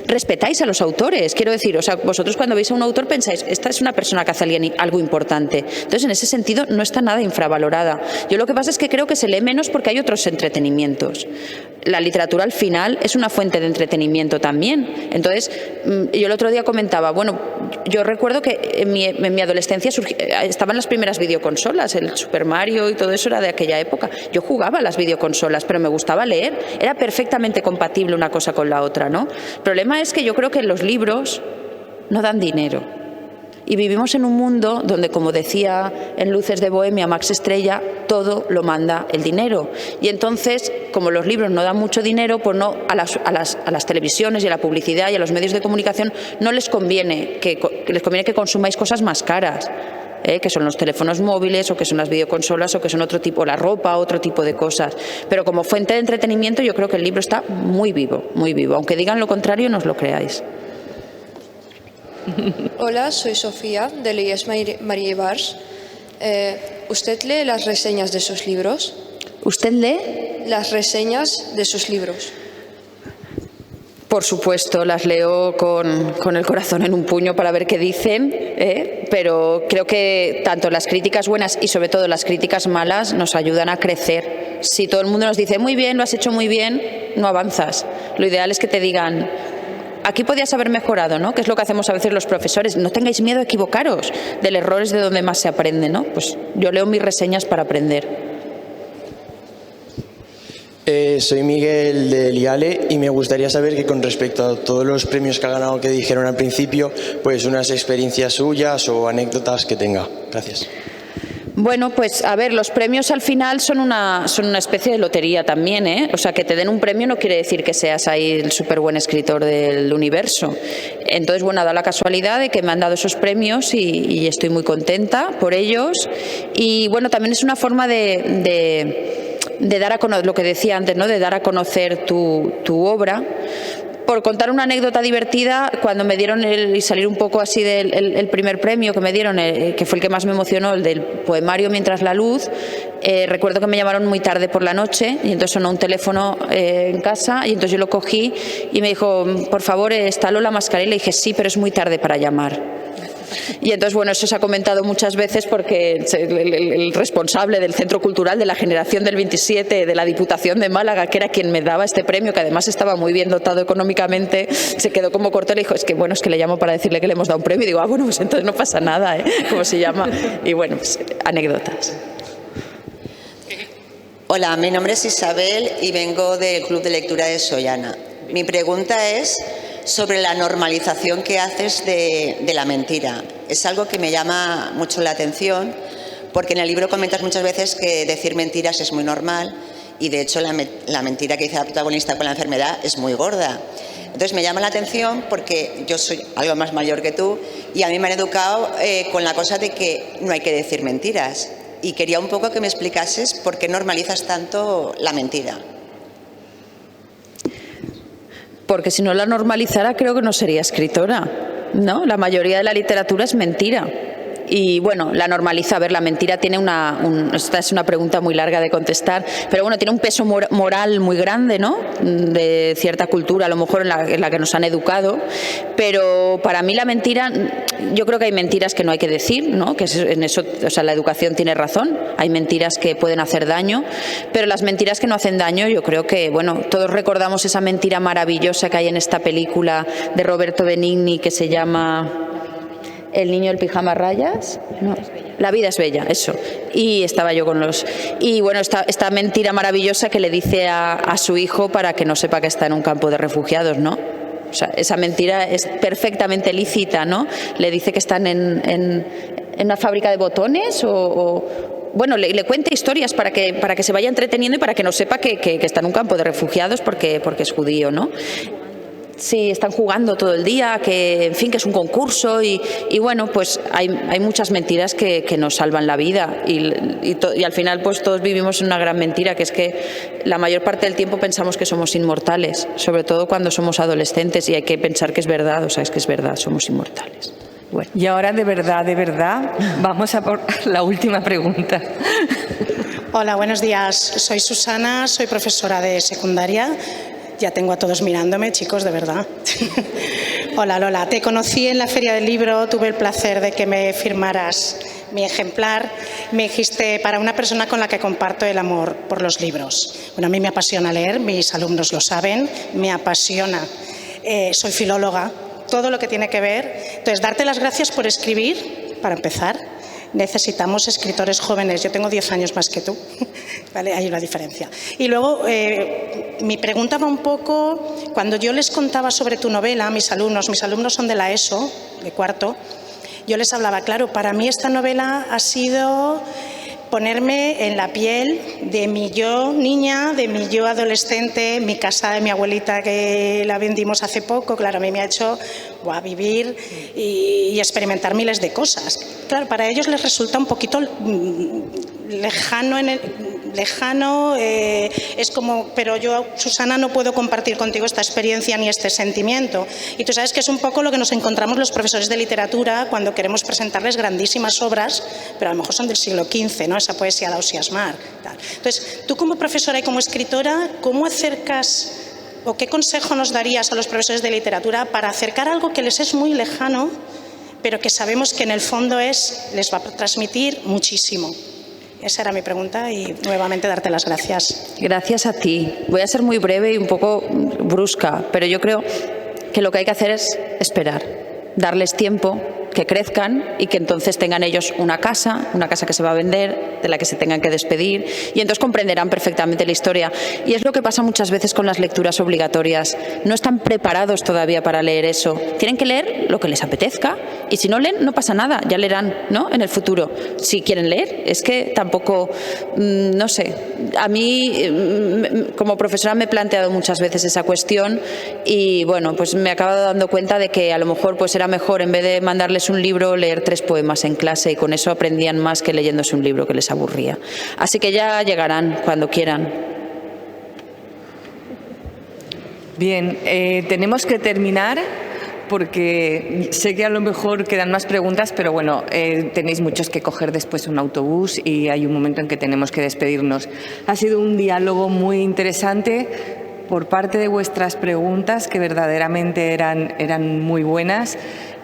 Respetáis a los autores, quiero decir, o sea, vosotros cuando veis a un autor pensáis, esta es una persona que hace algo importante. Entonces, en ese sentido, no está nada infravalorada. Yo lo que pasa es que creo que se lee menos porque hay otros entretenimientos. La literatura, al final, es una fuente de entretenimiento también. Entonces, yo el otro día comentaba, bueno, yo recuerdo que en mi adolescencia estaban las primeras videoconsolas, el Super Mario y todo eso era de aquella época. Yo jugaba a las videoconsolas, pero me gustaba leer. Era perfectamente compatible una cosa con la otra, ¿no? El problema es que yo creo que los libros no dan dinero. Y vivimos en un mundo donde, como decía en Luces de Bohemia Max Estrella, todo lo manda el dinero. Y entonces, como los libros no dan mucho dinero, pues no, a las televisiones y a la publicidad y a los medios de comunicación no les conviene que consumáis cosas más caras. Que son los teléfonos móviles o que son las videoconsolas o que son otro tipo, la ropa, otro tipo de cosas. Pero como fuente de entretenimiento yo creo que el libro está muy vivo, aunque digan lo contrario no os lo creáis. Hola, soy Sofía del IES María Ibars. ¿Usted lee las reseñas de sus libros? ¿Usted lee? Las reseñas de sus libros. Por supuesto, las leo con el corazón en un puño para ver qué dicen, pero creo que tanto las críticas buenas y sobre todo las críticas malas nos ayudan a crecer. Si todo el mundo nos dice, muy bien, lo has hecho muy bien, no avanzas. Lo ideal es que te digan, aquí podías haber mejorado, ¿no? Que es lo que hacemos a veces los profesores. No tengáis miedo a equivocaros, del error es de donde más se aprende, ¿no? Pues yo leo mis reseñas para aprender. Soy Miguel del IALE y me gustaría saber que con respecto a todos los premios que ha ganado que dijeron al principio, pues unas experiencias suyas o anécdotas que tenga. Gracias. Bueno, pues a ver, los premios al final son una especie de lotería también, ¿eh? O sea, que te den un premio no quiere decir que seas ahí el súper buen escritor del universo. Entonces, bueno, ha dado la casualidad de que me han dado esos premios y estoy muy contenta por ellos. Y bueno, también es una forma de dar a conocer, lo que decía antes, ¿no? De dar a conocer tu obra. Por contar una anécdota divertida, cuando me dieron y salir un poco así del primer premio que me dieron, que fue el que más me emocionó, el del poemario Mientras la luz, recuerdo que me llamaron muy tarde por la noche y entonces sonó un teléfono en casa y entonces yo lo cogí y me dijo, por favor, ¿está Lola Mascarell? Y le dije, sí, pero es muy tarde para llamar. Y entonces, bueno, eso se ha comentado muchas veces porque el responsable del Centro Cultural de la Generación del 27 de la Diputación de Málaga, que era quien me daba este premio, que además estaba muy bien dotado económicamente, se quedó como corto y le dijo, es que le llamo para decirle que le hemos dado un premio. Y digo, bueno, pues entonces no pasa nada, ¿cómo se llama? Y bueno, pues anécdotas. Hola, mi nombre es Isabel y vengo del Club de Lectura de Sollana. Mi pregunta es sobre la normalización que haces de la mentira. Es algo que me llama mucho la atención porque en el libro comentas muchas veces que decir mentiras es muy normal y de hecho la mentira que dice la protagonista con la enfermedad es muy gorda. Entonces me llama la atención porque yo soy algo más mayor que tú y a mí me han educado con la cosa de que no hay que decir mentiras y quería un poco que me explicases por qué normalizas tanto la mentira. Porque si no la normalizara creo que no sería escritora, ¿no? La mayoría de la literatura es mentira. Y bueno, la normaliza. A ver, la mentira tiene esta es una pregunta muy larga de contestar, pero bueno, tiene un peso moral muy grande, ¿no? De cierta cultura, a lo mejor en la que nos han educado, pero para mí la mentira, yo creo que hay mentiras que no hay que decir, ¿no? Que en eso, o sea, la educación tiene razón, hay mentiras que pueden hacer daño, pero las mentiras que no hacen daño, yo creo que, bueno, todos recordamos esa mentira maravillosa que hay en esta película de Roberto Benigni que se llama El niño del pijama a rayas, no, La vida es bella, eso. Y estaba yo con los... Y bueno, esta mentira maravillosa que le dice a su hijo para que no sepa que está en un campo de refugiados, ¿no? O sea, esa mentira es perfectamente lícita, ¿no? Le dice que están en una fábrica de botones bueno, le cuenta historias para que se vaya entreteniendo y para que no sepa que está en un campo de refugiados porque es judío, ¿no? Sí, están jugando todo el día, que en fin, que es un concurso y bueno, pues hay muchas mentiras que nos salvan la vida y al final pues todos vivimos en una gran mentira, que es que la mayor parte del tiempo pensamos que somos inmortales, sobre todo cuando somos adolescentes, y hay que pensar que es verdad, o sea, es que es verdad, somos inmortales. Bueno. Y ahora de verdad, vamos a por la última pregunta. Hola, buenos días. Soy Susana, soy profesora de secundaria. Ya tengo a todos mirándome, chicos, de verdad. Hola, Lola. Te conocí en la Feria del Libro, tuve el placer de que me firmaras mi ejemplar. Me dijiste, para una persona con la que comparto el amor por los libros. Bueno, a mí me apasiona leer, mis alumnos lo saben, me apasiona. Soy filóloga, todo lo que tiene que ver. Entonces, darte las gracias por escribir, para empezar. Necesitamos escritores jóvenes. Yo tengo 10 años más que tú, ¿vale? Hay una diferencia. Y luego, mi pregunta va un poco, cuando yo les contaba sobre tu novela, mis alumnos son de la ESO, de cuarto, yo les hablaba, claro, para mí esta novela ha sido ponerme en la piel de mi yo niña, de mi yo adolescente, mi casa de mi abuelita que la vendimos hace poco, claro, a mí me ha hecho vivir y experimentar miles de cosas. Claro, para ellos les resulta un poquito lejano, es como, pero yo, Susana, no puedo compartir contigo esta experiencia ni este sentimiento. Y tú sabes que es un poco lo que nos encontramos los profesores de literatura cuando queremos presentarles grandísimas obras, pero a lo mejor son del siglo XV, ¿no? Esa poesía de Ausias Marc. Entonces, tú como profesora y como escritora, ¿cómo acercas o qué consejo nos darías a los profesores de literatura para acercar algo que les es muy lejano, pero que sabemos que en el fondo les va a transmitir muchísimo? Esa era mi pregunta y nuevamente darte las gracias. Gracias a ti. Voy a ser muy breve y un poco brusca, pero yo creo que lo que hay que hacer es esperar, darles tiempo, que crezcan y que entonces tengan ellos una casa que se va a vender, de la que se tengan que despedir, y entonces comprenderán perfectamente la historia. Y es lo que pasa muchas veces con las lecturas obligatorias. No están preparados todavía para leer eso. Tienen que leer lo que les apetezca, y si no leen, no pasa nada, ya leerán, ¿no?, en el futuro. Si quieren leer, es que tampoco, no sé, a mí como profesora me he planteado muchas veces esa cuestión y bueno, pues me he acabado dando cuenta de que a lo mejor pues era mejor, en vez de mandarles un libro, leer 3 poemas en clase, y con eso aprendían más que leyéndose un libro que les aburría. Así que ya llegarán cuando quieran. Bien, tenemos que terminar porque sé que a lo mejor quedan más preguntas, pero bueno, tenéis muchos que coger después un autobús y hay un momento en que tenemos que despedirnos. Ha sido un diálogo muy interesante por parte de vuestras preguntas, que verdaderamente eran muy buenas.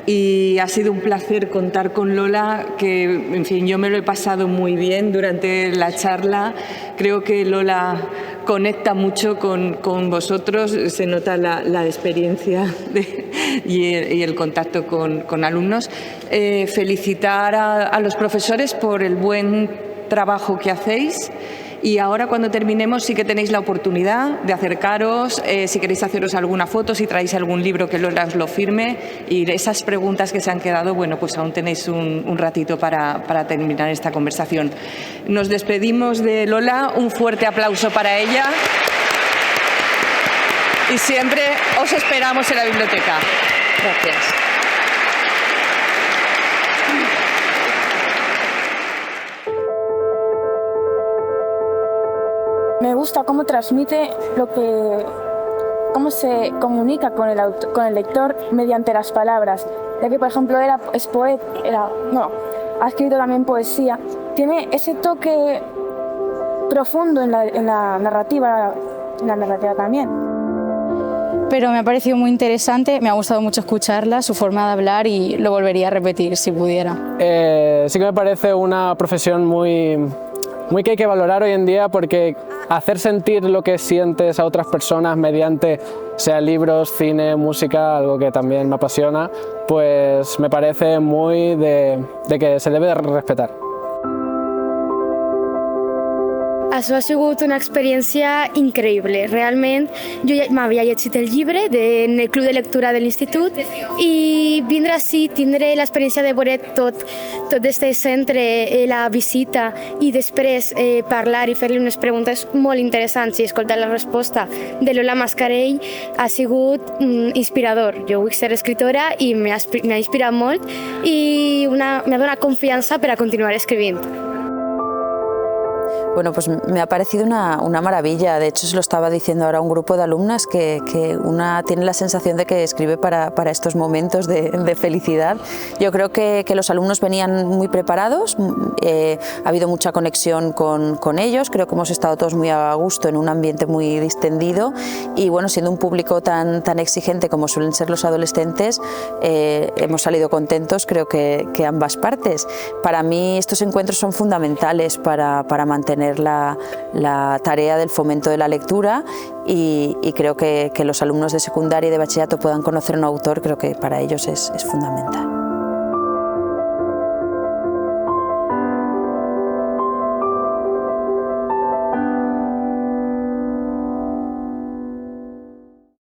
Y ha sido un placer contar con Lola, que, en fin, yo me lo he pasado muy bien durante la charla. Creo que Lola conecta mucho con vosotros, se nota la experiencia y el contacto con alumnos. Felicitar a los profesores por el buen trabajo que hacéis. Y ahora, cuando terminemos, sí que tenéis la oportunidad de acercaros, si queréis haceros alguna foto, si traéis algún libro que Lola os lo firme, y esas preguntas que se han quedado, bueno, pues aún tenéis un ratito para terminar esta conversación. Nos despedimos de Lola, un fuerte aplauso para ella y siempre os esperamos en la biblioteca. Gracias. Me gusta cómo transmite cómo se comunica con el lector mediante las palabras, ya que, por ejemplo, es poeta, ha escrito también poesía. Tiene ese toque profundo en la narrativa también. Pero me ha parecido muy interesante, me ha gustado mucho escucharla, su forma de hablar, y lo volvería a repetir si pudiera. Sí que me parece una profesión muy que hay que valorar hoy en día, porque hacer sentir lo que sientes a otras personas mediante, sea libros, cine, música, algo que también me apasiona, pues me parece muy de que se debe de respetar. Això ha sigut una experiència increïble. Realment, jo ja m'havia llegit el llibre en el club de lectura de l'institut i vindre així, tindre l'experiència de veure tot este centre, la visita i després parlar i fer-li unes preguntes molt interessants i escoltar la resposta de Lola Mascarell ha sigut inspirador. Jo vull ser escritora i m'ha inspirat molt i m'ha donat confiança per a continuar escrivint. Bueno, pues me ha parecido una maravilla. De hecho, se lo estaba diciendo ahora a un grupo de alumnas que una tiene la sensación de que escribe para estos momentos de felicidad. Yo creo que los alumnos venían muy preparados, ha habido mucha conexión con ellos, creo que hemos estado todos muy a gusto en un ambiente muy distendido y bueno, siendo un público tan exigente como suelen ser los adolescentes, hemos salido contentos, creo que ambas partes. Para mí estos encuentros son fundamentales para mantener la tarea del fomento de la lectura y creo que los alumnos de secundaria y de bachillerato puedan conocer a un autor, creo que para ellos es fundamental.